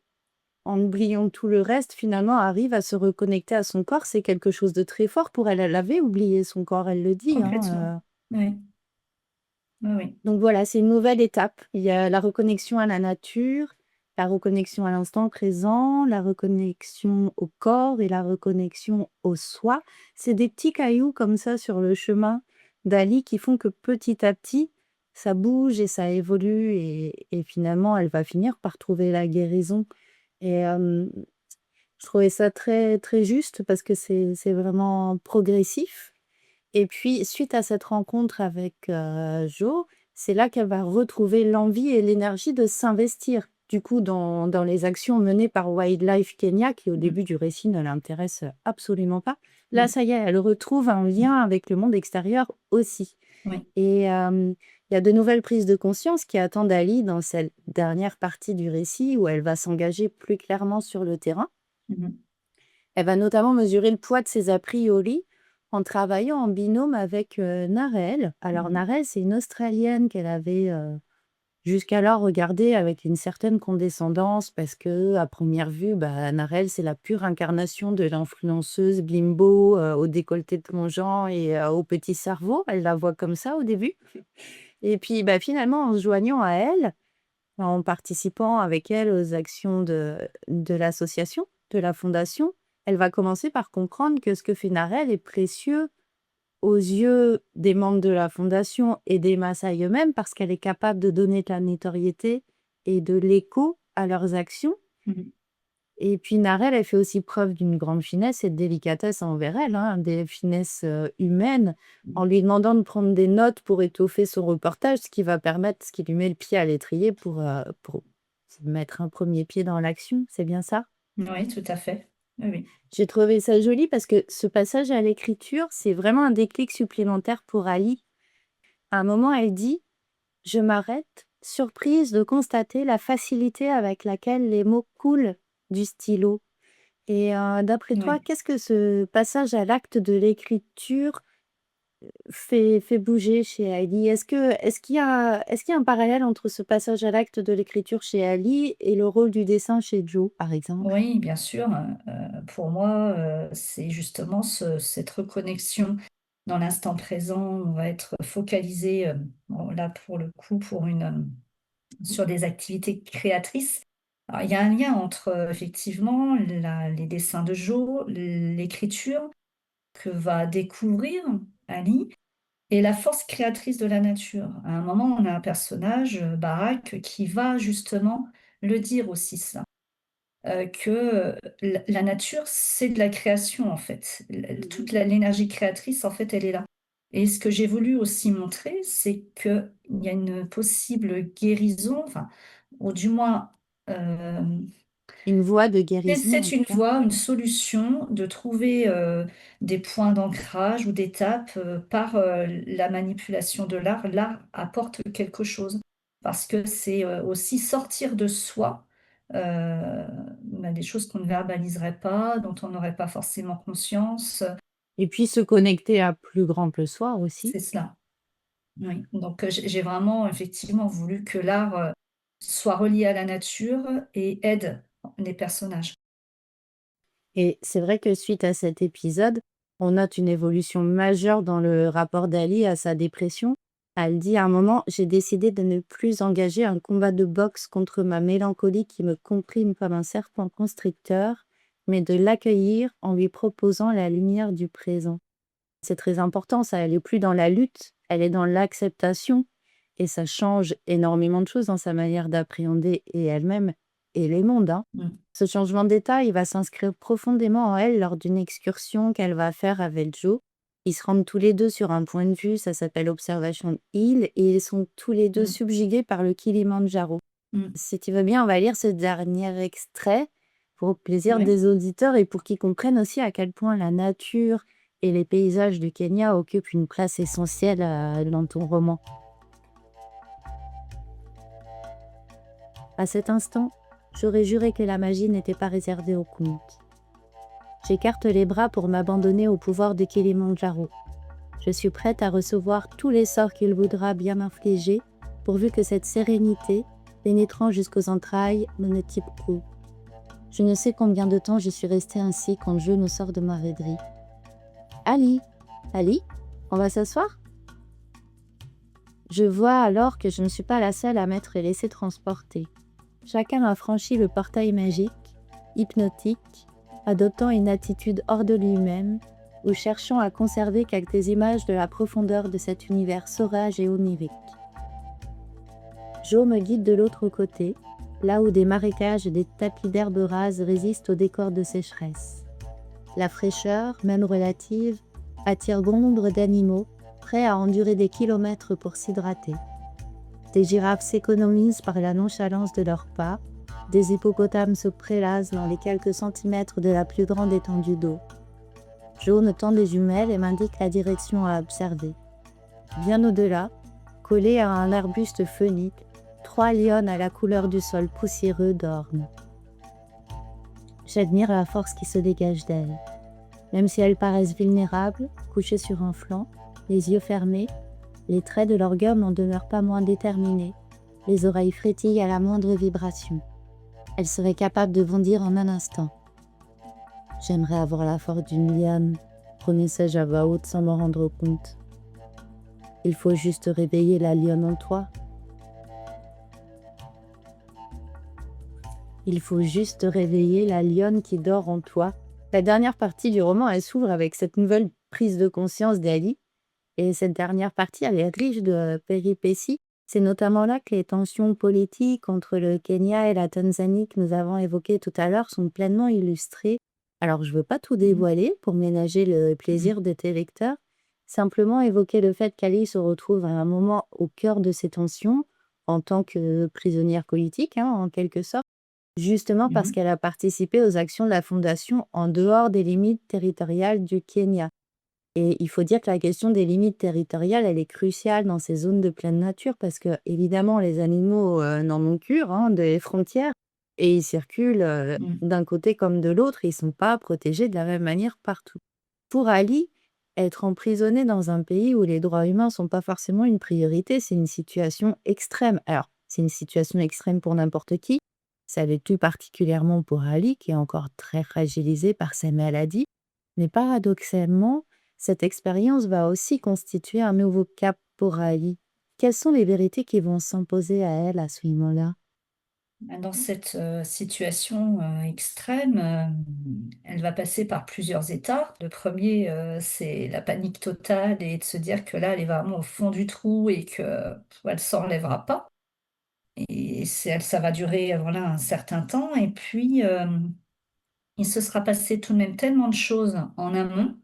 en oubliant tout le reste, finalement, arrive à se reconnecter à son corps. C'est quelque chose de très fort pour elle. Elle avait oublié son corps, elle le dit, complètement. hein, Oui, oui, oui. donc voilà, c'est une nouvelle étape. Il y a la reconnexion à la nature, la reconnexion à l'instant présent, la reconnexion au corps et la reconnexion au soi. C'est des petits cailloux comme ça sur le chemin d'Ali qui font que petit à petit, ça bouge et ça évolue et finalement, elle va finir par trouver la guérison et je trouvais ça très, très juste parce que c'est vraiment progressif et puis suite à cette rencontre avec, Jo, c'est là qu'elle va retrouver l'envie et l'énergie de s'investir, du coup, dans les actions menées par Wildlife Kenya qui, au Mmh. début du récit, ne l'intéresse absolument pas. Là, Mmh. ça y est, elle retrouve un lien avec le monde extérieur aussi Oui. et il y a de nouvelles prises de conscience qui attendent Ali dans cette dernière partie du récit où elle va s'engager plus clairement sur le terrain. Mmh mh. Elle va notamment mesurer le poids de ses a priori en travaillant en binôme avec, Narelle. Alors Mmh. Narelle, c'est une Australienne qu'elle avait, jusqu'alors regardée avec une certaine condescendance parce que à première vue, bah, Narelle, c'est la pure incarnation de l'influenceuse bimbo, au décolleté plongeant et au petit cerveau. Elle la voit comme ça au début et puis, bah, finalement, en se joignant à elle, en participant avec elle aux actions de l'association, de la fondation, elle va commencer par comprendre que ce que fait Narelle est précieux aux yeux des membres de la fondation et des Maasai eux-mêmes parce qu'elle est capable de donner de la notoriété et de l'écho à leurs actions Mmh. et puis Narelle, elle fait aussi preuve d'une grande finesse et de délicatesse envers elle, hein, des finesses, humaines, Mmh. en lui demandant de prendre des notes pour étoffer son reportage, ce qui lui met le pied à l'étrier pour mettre un premier pied dans l'action, c'est bien ça? Oui, tout à fait. Oui, oui. J'ai trouvé ça joli parce que ce passage à l'écriture, c'est vraiment un déclic supplémentaire pour Ali. À un moment, elle dit: «Je m'arrête, surprise de constater la facilité avec laquelle les mots coulent du stylo». Et d'après toi, Oui. qu'est-ce que ce passage à l'acte de l'écriture fait bouger chez Ali? Est-ce qu'il y a un parallèle entre ce passage à l'acte de l'écriture chez Ali et le rôle du dessin chez Joe, par exemple? Oui, bien sûr, pour moi, c'est justement cette reconnexion dans l'instant présent. On va être focalisé, bon là pour le coup pour sur des activités créatrices. Alors il y a un lien entre, effectivement les dessins de Jo, l'écriture que va découvrir Ali et la force créatrice de la nature. À un moment, on a un personnage, Barak, qui va justement le dire aussi ça. Que, la nature, c'est de la création, en fait. Toute l'énergie créatrice, en fait, elle est là. Et ce que j'ai voulu aussi montrer, c'est qu'il y a une possible guérison, enfin, ou du moins, Une voie de C'est guérison en c'est tout une cas. voie, une solution de trouver, des points d'ancrage ou d'étapes, par, la manipulation de l'art. L'art apporte quelque chose parce que c'est, aussi sortir de soi, des choses qu'on ne verbaliserait pas, dont on n'aurait pas forcément conscience, Et puis se connecter à plus grand que soi aussi. c'est cela. Oui, donc j'ai vraiment effectivement voulu que l'art, soit relié à la nature et aide les personnages. Et c'est vrai que suite à cet épisode, on note une évolution majeure dans le rapport d'Ali à sa dépression. Elle dit à un moment: «J'ai décidé de ne plus engager un combat de boxe contre ma mélancolie qui me comprime comme un serpent constricteur, mais de l'accueillir en lui proposant la lumière du présent». C'est très important ça, elle est plus dans la lutte, elle est dans l'acceptation et ça change énormément de choses dans sa manière d'appréhender et elle-même et les mondes, hein. Mmh. Ce changement d'état, il va s'inscrire profondément en elle lors d'une excursion qu'elle va faire avec Joe. Ils se rendent tous les 2 sur un point de vue, ça s'appelle Observation Hill et ils sont tous les 2 Mmh. subjugués par le Kilimandjaro. Mmh. Si tu veux bien, on va lire ce dernier extrait pour le plaisir Oui. des auditeurs et pour qu'ils comprennent aussi à quel point la nature et les paysages du Kenya occupent une place essentielle, dans ton roman. À cet instant, j'aurais juré que la magie n'était pas réservée aux contes. J'écarte les bras pour m'abandonner au pouvoir de Kilimandjaro. Je suis prête à recevoir tous les sorts qu'il voudra bien m'infliger, pourvu que cette sérénité, pénétrant jusqu'aux entrailles, me ne type plus. Je ne sais combien de temps je suis restée ainsi quand je me sors de ma rêverie. Ali, Ali, on va s'asseoir? Je vois alors que je ne suis pas la seule à m'être laissée transporter. Chacun a franchi le portail magique, hypnotique, adoptant une attitude hors de lui-même ou cherchant à conserver quelques images de la profondeur de cet univers sauvage et onirique. Joe me guide de l'autre côté, là où des marécages et des tapis d'herbes rases résistent au décor de sécheresse. La fraîcheur, même relative, attire bon nombre d'animaux, prêts à endurer des kilomètres pour s'hydrater. Des girafes s'économisent par la nonchalance de leurs pas, des hippopotames se prélasent dans les quelques centimètres de la plus grande étendue d'eau. Joe me tend des jumelles et m'indique la direction à observer. Bien au-delà, collés à un arbuste faunique, 3 lionnes à la couleur du sol poussiéreux dorment. J'admire la force qui se dégage d'elles. Même si elles paraissent vulnérables, couchées sur un flanc, les yeux fermés, les traits de leur gueule n'en demeurent pas moins déterminés. Les oreilles frétillent à la moindre vibration. Elles seraient capables de bondir en un instant. J'aimerais avoir la force d'une liane, prononçai-je à voix haute sans m'en rendre compte. Il faut juste réveiller la lionne en toi. Il faut juste réveiller la lionne qui dort en toi. La dernière partie du roman, elle s'ouvre avec cette nouvelle prise de conscience d'Ali. Et cette dernière partie, elle est riche de péripéties. C'est notamment là que les tensions politiques entre le Kenya et la Tanzanie que nous avons évoquées tout à l'heure sont pleinement illustrées. Alors, je ne veux pas tout Mmh. dévoiler pour ménager le Mmh. plaisir de tes lecteurs, simplement évoquer le fait qu'Ali se retrouve à un moment au cœur de ces tensions, en tant que prisonnière politique, hein, en quelque sorte, justement parce Mmh. qu'elle a participé aux actions de la Fondation en dehors des limites territoriales du Kenya. Et il faut dire que la question des limites territoriales, elle est cruciale dans ces zones de pleine nature parce que évidemment les animaux, n'en ont cure, hein, des frontières et ils circulent, Mmh. d'un côté comme de l'autre, ils sont pas protégés de la même manière partout. Pour Ali, être emprisonné dans un pays où les droits humains sont pas forcément une priorité, c'est une situation extrême. Alors, c'est une situation extrême pour n'importe qui, ça l'est plus particulièrement pour Ali qui est encore très fragilisé par sa maladie, mais paradoxalement, cette expérience va aussi constituer un nouveau cap pour Ali. Quelles sont les vérités qui vont s'imposer à elle à ce moment-là? Dans cette, situation, extrême, elle va passer par plusieurs états. Le premier, c'est la panique totale et de se dire que là, elle est vraiment au fond du trou et que, elle s'en relèvera pas et ça va durer, voilà, un certain temps et puis, il se sera passé tout de même tellement de choses en amont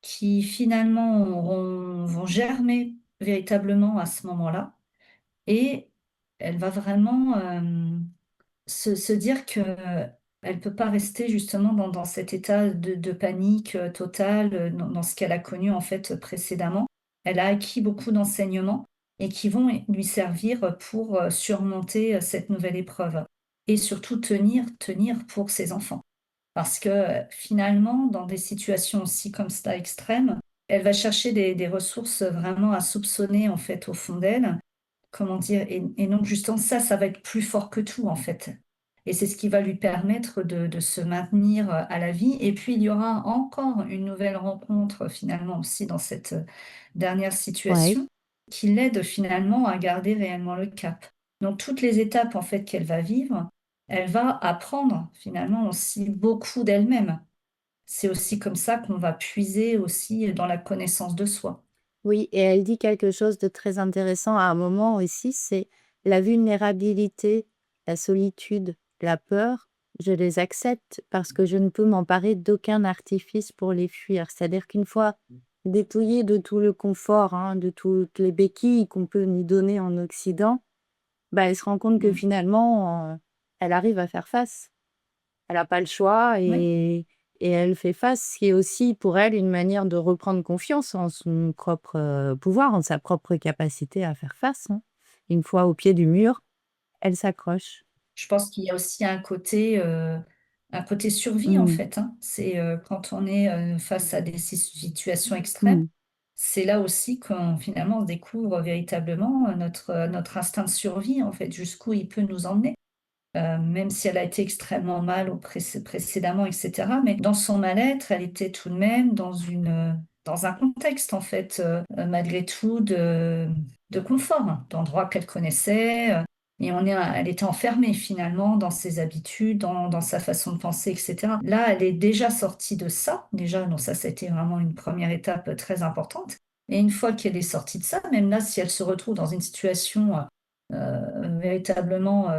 qui finalement vont germer véritablement à ce moment-là et elle va vraiment, se dire qu'elle peut pas rester justement dans cet état de panique, totale, dans ce qu'elle a connu en fait, précédemment. Elle a acquis beaucoup d'enseignements et qui vont lui servir pour, surmonter, cette nouvelle épreuve et surtout tenir pour ses enfants. Parce que, finalement, dans des situations aussi comme ça extrêmes, elle va chercher des ressources, vraiment à soupçonner en fait au fond d'elle. Comment dire? Et donc justement ça va être plus fort que tout, en fait. Et c'est ce qui va lui permettre de se maintenir, à la vie et puis il y aura encore une nouvelle rencontre, finalement aussi dans cette, dernière Ouais. situation, qui l'aide finalement à garder réellement le cap. Donc toutes les étapes, en fait, qu'elle va vivre, elle va apprendre finalement aussi beaucoup d'elle-même. C'est aussi comme ça qu'on va puiser aussi dans la connaissance de soi. Oui, et elle dit quelque chose de très intéressant à un moment aussi, c'est: «La vulnérabilité, la solitude, la peur, je les accepte parce que je ne peux m'emparer d'aucun artifice pour les fuir». C'est-à-dire qu'une fois dépouillée de tout le confort, hein, de toutes les béquilles qu'on peut nous donner en Occident, bah, elle se rend compte que Mmh. finalement, elle arrive à faire face. Elle a pas le choix Oui. et elle fait face, ce qui est aussi pour elle une manière de reprendre confiance en son propre, pouvoir, en sa propre capacité à faire face, hein. Une fois au pied du mur, elle s'accroche. Je pense qu'il y a aussi un côté survie, en Mmh. fait, hein. C'est, quand on est, face à des situations extrêmes, Mmh. c'est là aussi qu'on finalement, on découvre véritablement, notre instinct de survie, en fait, jusqu'où il peut nous emmener. Même si elle a été extrêmement mal au précédemment et cetera, mais dans son mal-être, elle était tout de même dans un contexte en fait, malgré tout de confort, hein, d'endroits qu'elle connaissait, et elle était enfermée finalement dans ses habitudes, dans sa façon de penser et cetera. Là, elle est déjà sortie de ça, déjà, donc ça a été vraiment une première étape, très importante et une fois qu'elle est sortie de ça, même là, si elle se retrouve dans une situation, véritablement,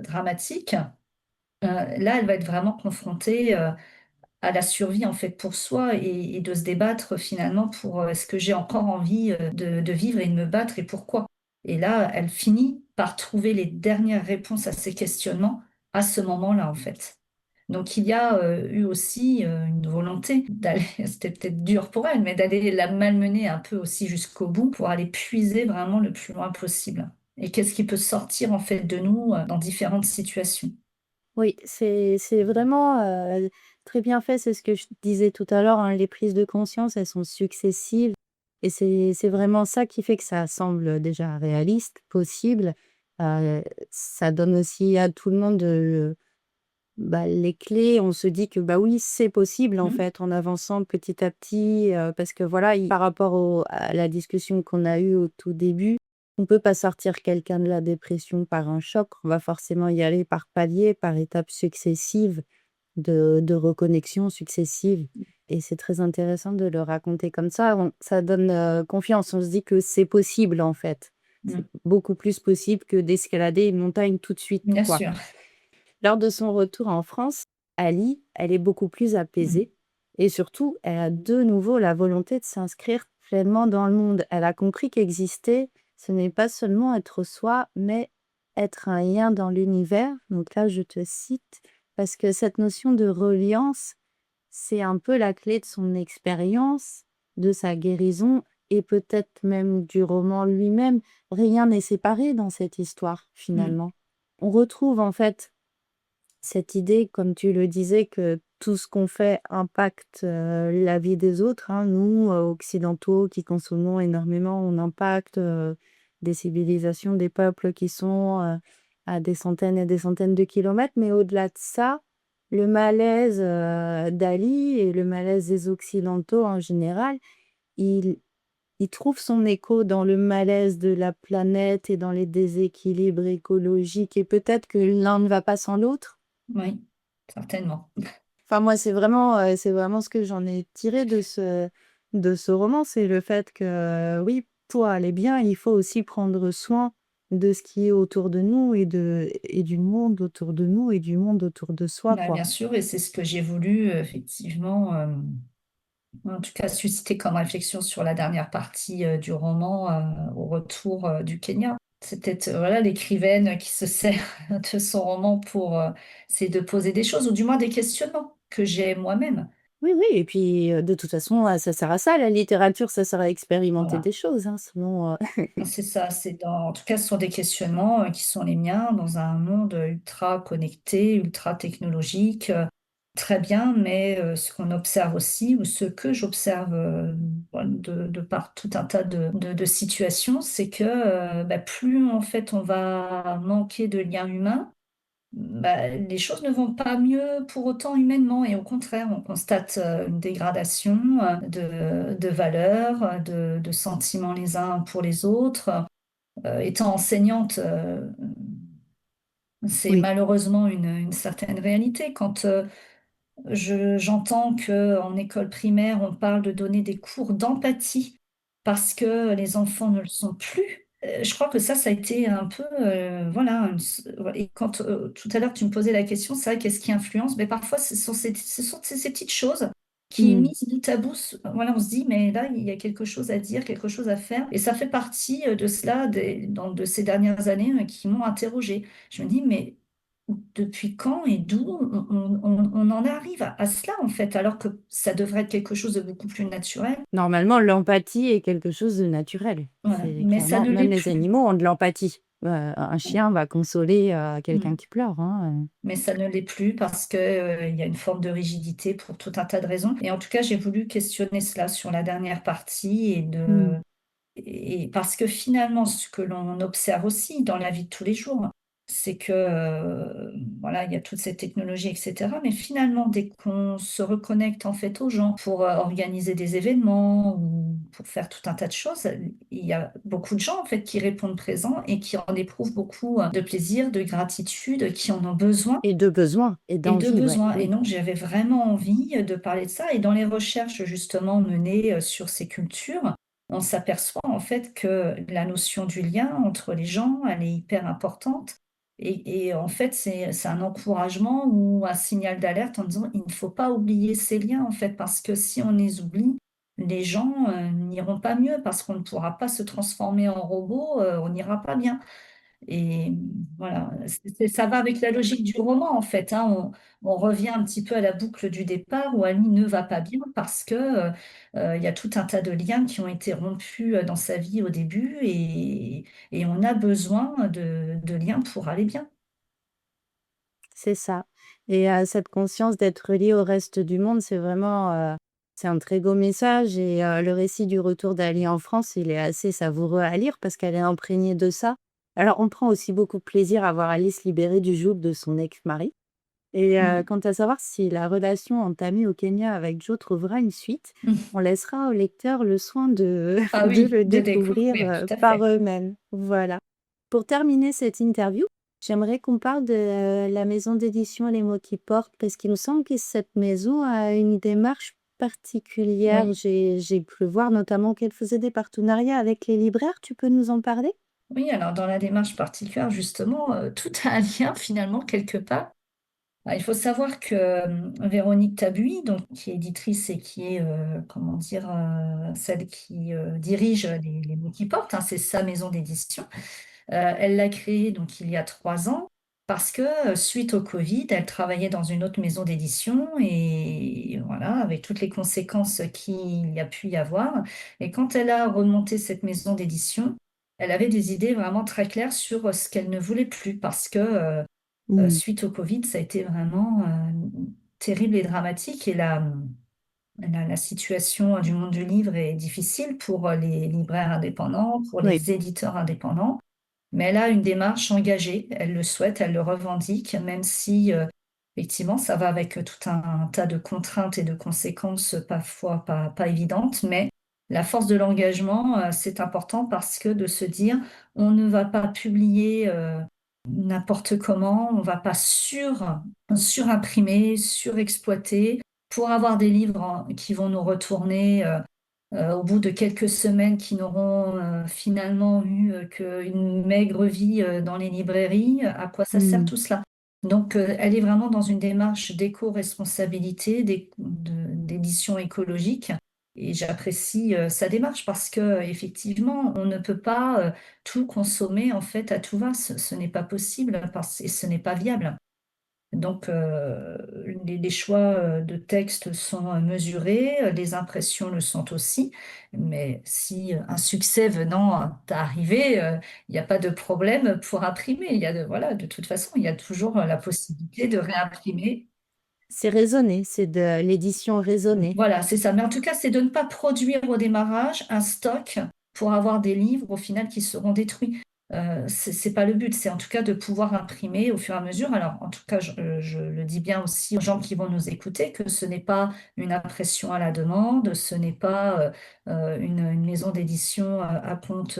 dramatique, là, elle va être vraiment confrontée, à la survie, en fait, pour soi et de se débattre finalement pour, «Est-ce que j'ai encore envie, de vivre et de me battre et pourquoi?» Et là, elle finit par trouver les dernières réponses à ses questionnements à ce moment-là, en fait. Donc il y a, eu aussi, une volonté d'aller c'était peut-être dur pour elle, mais d'aller la malmener un peu aussi jusqu'au bout pour aller puiser vraiment le plus loin possible. Et qu'est-ce qui peut sortir en fait de nous, dans différentes situations. Oui, c'est vraiment, très bien fait. C'est ce que je disais tout à l'heure, hein, les prises de conscience, elles sont successives et c'est vraiment ça qui fait que ça semble déjà réaliste, possible. Ça donne aussi à tout le monde, bah, les clés. On se dit que, bah, oui, c'est possible, en Mmh. fait, en avançant petit à petit, parce que voilà, par rapport à la discussion qu'on a eue au tout début, on peut pas sortir quelqu'un de la dépression par un choc. On va forcément y aller par paliers, par étapes successives de reconnexion successives et c'est très intéressant de le raconter comme ça. Ça donne, confiance. On se dit que c'est possible, en fait. Mmh. C'est beaucoup plus possible que d'escalader une montagne tout de suite, Bien quoi. sûr. Lors de son retour en France, Ali, elle est beaucoup plus Mmh. apaisée et surtout, elle a de nouveau la volonté de s'inscrire pleinement dans le monde. Elle a compris qu'exister, ce n'est pas seulement être soi, mais être un lien dans l'univers. Donc là, je te cite, parce que cette notion de reliance, c'est un peu la clé de son expérience, de sa guérison et peut-être même du roman lui-même. Rien n'est séparé dans cette histoire, Mmh. finalement. On retrouve en fait cette idée, comme tu le disais, que tout ce qu'on fait impacte, la vie des autres, hein. Nous, occidentaux qui consommons énormément, on impacte, des civilisations, des peuples qui sont, à des centaines et des centaines de kilomètres. Mais au-delà de ça, le malaise, d'Ali et le malaise des occidentaux en général, il il trouve son écho dans le malaise de la planète et dans les déséquilibres écologiques et peut-être que l'un ne va pas sans l'autre? Oui, certainement. Enfin, moi, c'est vraiment ce que j'en ai tiré de ce roman, c'est le fait que, oui, pour aller bien, il faut aussi prendre soin de ce qui est autour de nous et du monde autour de nous et du monde autour de soi, Bah, quoi. bien sûr et c'est ce que j'ai voulu, effectivement, en tout cas susciter comme réflexion sur la dernière partie, du roman, au retour, du Kenya. C'est peut-être, voilà, l'écrivaine qui se sert de son roman pour, essayer de poser des choses ou du moins des questionnements que j'ai moi-même. Oui, oui et puis, de toute façon, ça sert à ça la littérature, ça sert à expérimenter Voilà. des choses, hein, sinon, C'est ça, c'est dans en tout cas, ce sont des questionnements, qui sont les miens dans un monde, ultra connecté, ultra technologique, très bien, mais ce qu'on observe aussi ou ce que j'observe, bon, de par tout un tas de situations, c'est que, bah, plus en fait on va manquer de liens humains, bah, les choses ne vont pas mieux pour autant humainement et au contraire, on constate, une dégradation, de valeurs, de sentiments les uns pour les autres. Étant enseignante, c'est Oui. malheureusement une certaine réalité. Quand, j'entends qu'en école primaire, on parle de donner des cours d'empathie parce que les enfants ne le sont plus. Je crois que ça a été un peu, voilà, et quand, tout à l'heure tu me posais la question, c'est vrai qu'est-ce qui influence? Mais parfois ce sont ces petites choses qui Mmh. mises bout à bout, voilà, on se dit: «Mais là, il y a quelque chose à dire, quelque chose à faire» et ça fait partie, de cela de ces dernières années, qui m'ont interrogée. Je me dis: «Mais depuis quand et d'où on en arrive à cela, en fait, alors que ça devrait être quelque chose de beaucoup plus naturel. Normalement, l'empathie est quelque chose de naturel. Voilà, C'est mais ça clairement ne même l'est les plus. animaux ont de l'empathie. Un Voilà. chien va consoler, quelqu'un Mmh. qui pleure, hein. Mais ça ne l'est plus parce que, il y a une forme de rigidité pour tout un tas de raisons et en tout cas, j'ai voulu questionner cela sur la dernière partie Mmh. et parce que finalement, ce que l'on observe aussi dans la vie de tous les jours, c'est que, voilà, il y a toute cette technologie et cetera, mais finalement, dès qu'on se reconnecte, en fait, aux gens pour, organiser des événements ou pour faire tout un tas de choses, il y a beaucoup de gens, en fait, qui répondent présents et qui en éprouvent beaucoup, de plaisir, de gratitude, qui en ont besoin Et de besoin et et de d'envie, ouais, besoin et oui. donc j'avais vraiment envie, de parler de ça et dans les recherches justement menées, sur ces cultures, on s'aperçoit en fait que la notion du lien entre les gens, elle est hyper importante et en fait, c'est un encouragement ou un signal d'alerte en disant: «Il ne faut pas oublier ces liens en fait, parce que si on les oublie, les gens, n'iront pas mieux parce qu'on ne pourra pas se transformer en robot, on n'ira pas bien». Et voilà, ça va avec la logique du roman, en fait, hein. On revient un petit peu à la boucle du départ où Ali ne va pas bien parce que, il y a tout un tas de liens qui ont été rompus, dans sa vie au début et on a besoin de liens pour aller bien. C'est ça et cette conscience d'être lié au reste du monde, c'est vraiment, c'est un très beau message et le récit du retour d'Ali en France, il est assez savoureux à lire parce qu'elle est imprégnée de ça. Alors on prend aussi beaucoup de plaisir à voir Alice libérée du joug de son ex-mari et Mmh. quant à savoir si la relation entamée au Kenya avec Joe trouvera une suite, on laissera au lecteur le soin de Ah de oui, le de découvrir, découvrir, tout à par fait. eux-mêmes. Voilà. Pour terminer cette interview, j'aimerais qu'on parle de la maison d'édition Les mots qui portent, parce qu'il me semble que cette maison a une démarche particulière. Oui, J'ai pu voir notamment qu'elle faisait des partenariats avec les libraires. Tu peux nous en parler? oui, alors dans la démarche particulière justement, tout a un lien finalement quelque part. Bah, il faut savoir que, Véronique Tabuy, donc qui est éditrice et qui est, comment dire? Celle qui, dirige, les mots qui portent, hein, c'est sa maison d'édition. Elle l'a créée donc il y a 3 ans parce que, suite au covid, elle travaillait dans une autre maison d'édition et voilà, avec toutes les conséquences qu'il y a pu y avoir et quand elle a remonté cette maison d'édition, elle avait des idées vraiment très claires sur, ce qu'elle ne voulait plus parce que, Mmh. suite au Covid, ça a été vraiment, terrible et dramatique et la situation du monde du livre est difficile pour, les libraires indépendants, pour Oui. les éditeurs indépendants. Mais elle a une démarche engagée, elle le souhaite, elle le revendique, même si, effectivement, ça va avec, tout un tas de contraintes et de conséquences, parfois pas évidentes. Mais la force de l'engagement, c'est important parce que de se dire: «On ne va pas publier, n'importe comment, on va pas surimprimer, surexploiter pour avoir des livres qui vont nous retourner, au bout de quelques semaines, qui n'auront, finalement eu, qu'une maigre vie, dans les librairies. À quoi ça sert Mmh. tout cela?» Donc, elle est vraiment dans une démarche d'éco-responsabilité, d'édition écologique et j'apprécie, sa démarche parce qu'effectivement, on ne peut pas, tout consommer en fait à tout va. Ce n'est pas possible parce et ce n'est pas viable. Donc, les choix, de texte sont, mesurés, les impressions le sont aussi. Mais si, un succès venant à arriver, il y a pas de problème pour imprimer. Il y a de voilà, de toute façon, il y a toujours, la possibilité de réimprimer. C'est raisonné, c'est de l'édition raisonnée. Voilà, c'est ça. Mais en tout cas, c'est de ne pas produire au démarrage un stock pour avoir des livres au final qui seront détruits. C'est pas le but, c'est en tout cas de pouvoir imprimer au fur et à mesure. Alors en tout cas, je le dis bien aussi aux gens qui vont nous écouter que ce n'est pas une impression à la demande, ce n'est pas, une maison d'édition, à compte,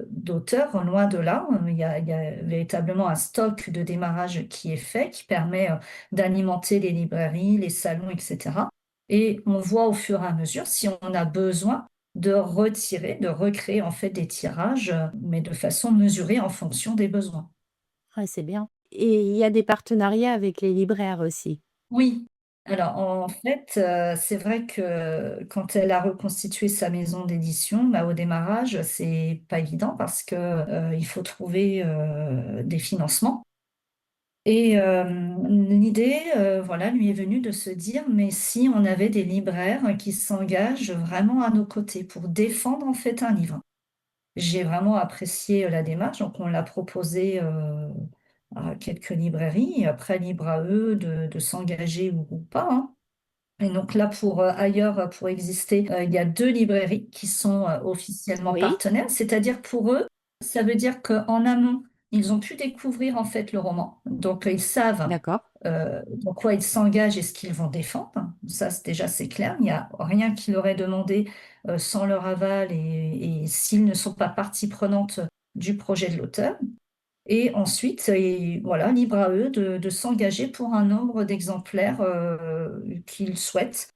d'auteur, loin de là. Il y a véritablement un stock de démarrage qui est fait, qui permet, d'alimenter les librairies, les salons et cetera. Et on voit au fur et à mesure si on a besoin de retirer, de recréer en fait des tirages, mais de façon mesurée en fonction des besoins. Ouais, c'est bien et il y a des partenariats avec les libraires aussi? Oui, alors en fait, c'est vrai que quand elle a reconstitué sa maison d'édition, bah, au démarrage, c'est pas évident parce que, il faut trouver, des financements. Et l'idée, voilà, lui est venue de se dire: «Mais si on avait des libraires qui s'engagent vraiment à nos côtés pour défendre, en fait, un livre?» J'ai vraiment apprécié, la démarche, donc on l'a proposé, à quelques librairies et après libre à eux de s'engager ou pas, hein. Et donc là, pour, ailleurs, pour exister, il y a 2 librairies qui sont, officiellement Oui, partenaires. C'est-à-dire pour eux, ça veut dire qu'en amont, ils ont pu découvrir, en fait, le roman. Donc, ils savent, d'accord. dans quoi ils s'engagent et ce qu'ils vont défendre. Ça, c'est déjà, c'est clair. Il n'y a rien qui leur est demandé, sans leur aval et s'ils ne sont pas partie prenante du projet de l'auteur. Et ensuite, voilà, libre à eux de s'engager pour un nombre d'exemplaires, qu'ils souhaitent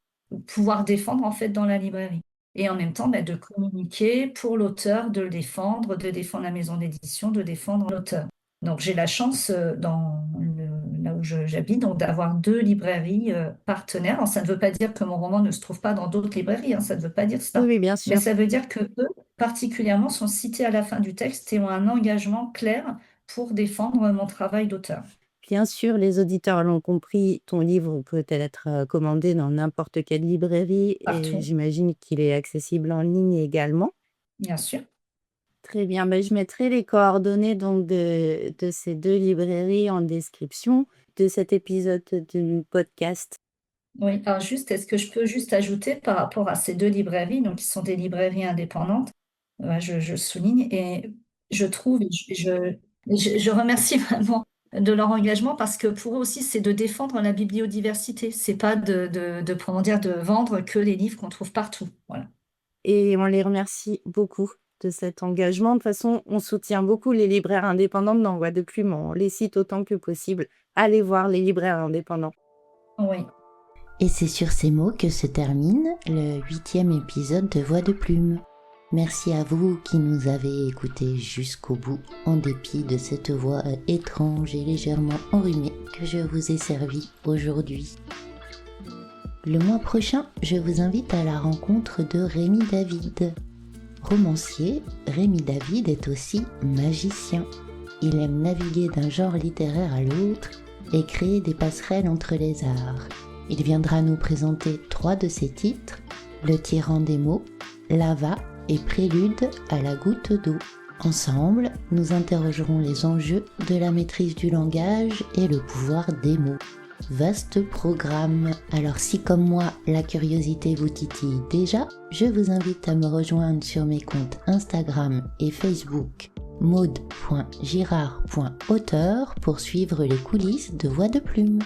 pouvoir défendre, en fait, dans la librairie. Et en même temps, bah, de communiquer pour l'auteur, de défendre la maison d'édition, de défendre l'auteur. Donc j'ai la chance, dans le là où je j'habite, donc d'avoir 2 librairies, partenaires. Alors ça ne veut pas dire que mon roman ne se trouve pas dans d'autres librairies, hein, ça ne veut pas dire Oui, cela. oui, bien Mais sûr. ça veut dire qu'eux, particulièrement, sont cités à la fin du texte et ont un engagement clair pour défendre mon travail d'auteur. Bien sûr, les auditeurs l'ont compris, ton livre peut être, commandé dans n'importe quelle librairie et Partout, j'imagine qu'il est accessible en ligne également. bien sûr. Très bien, ben, je mettrai les coordonnées donc de ces 2 librairies en description de cet épisode du podcast. Oui, alors juste, est-ce que je peux juste ajouter par rapport à ces 2 librairies, donc qui sont des librairies indépendantes, je souligne et je trouve et je remercie vraiment de leur engagement parce que pour eux aussi, c'est de défendre la bibliodiversité. C'est pas de comment dire? De vendre que les livres qu'on trouve partout. Voilà. Et on les remercie beaucoup de cet engagement. De toute façon, on soutient beaucoup les libraires indépendants dans Voix de Plume. On les cite autant que possible. Allez voir les libraires indépendants. Oui. Et c'est sur ces mots que se termine le 8e épisode de Voix de Plume. Merci à vous qui nous avez écoutés jusqu'au bout, en dépit de cette voix étrange et légèrement enrhumée que je vous ai servie aujourd'hui. Le mois prochain, je vous invite à la rencontre de Rémi David. Romancier, Rémi David est aussi magicien. Il aime naviguer d'un genre littéraire à l'autre et créer des passerelles entre les arts. Il viendra nous présenter 3 de ses titres, Le tyran des mots, Lava et Prélude à la goutte d'eau. Ensemble, nous interrogerons les enjeux de la maîtrise du langage et le pouvoir des mots. Vaste programme. Alors si comme moi, la curiosité vous titille déjà, je vous invite à me rejoindre sur mes comptes Instagram et Facebook maud.girard.auteur pour suivre les coulisses de Voix de Plume.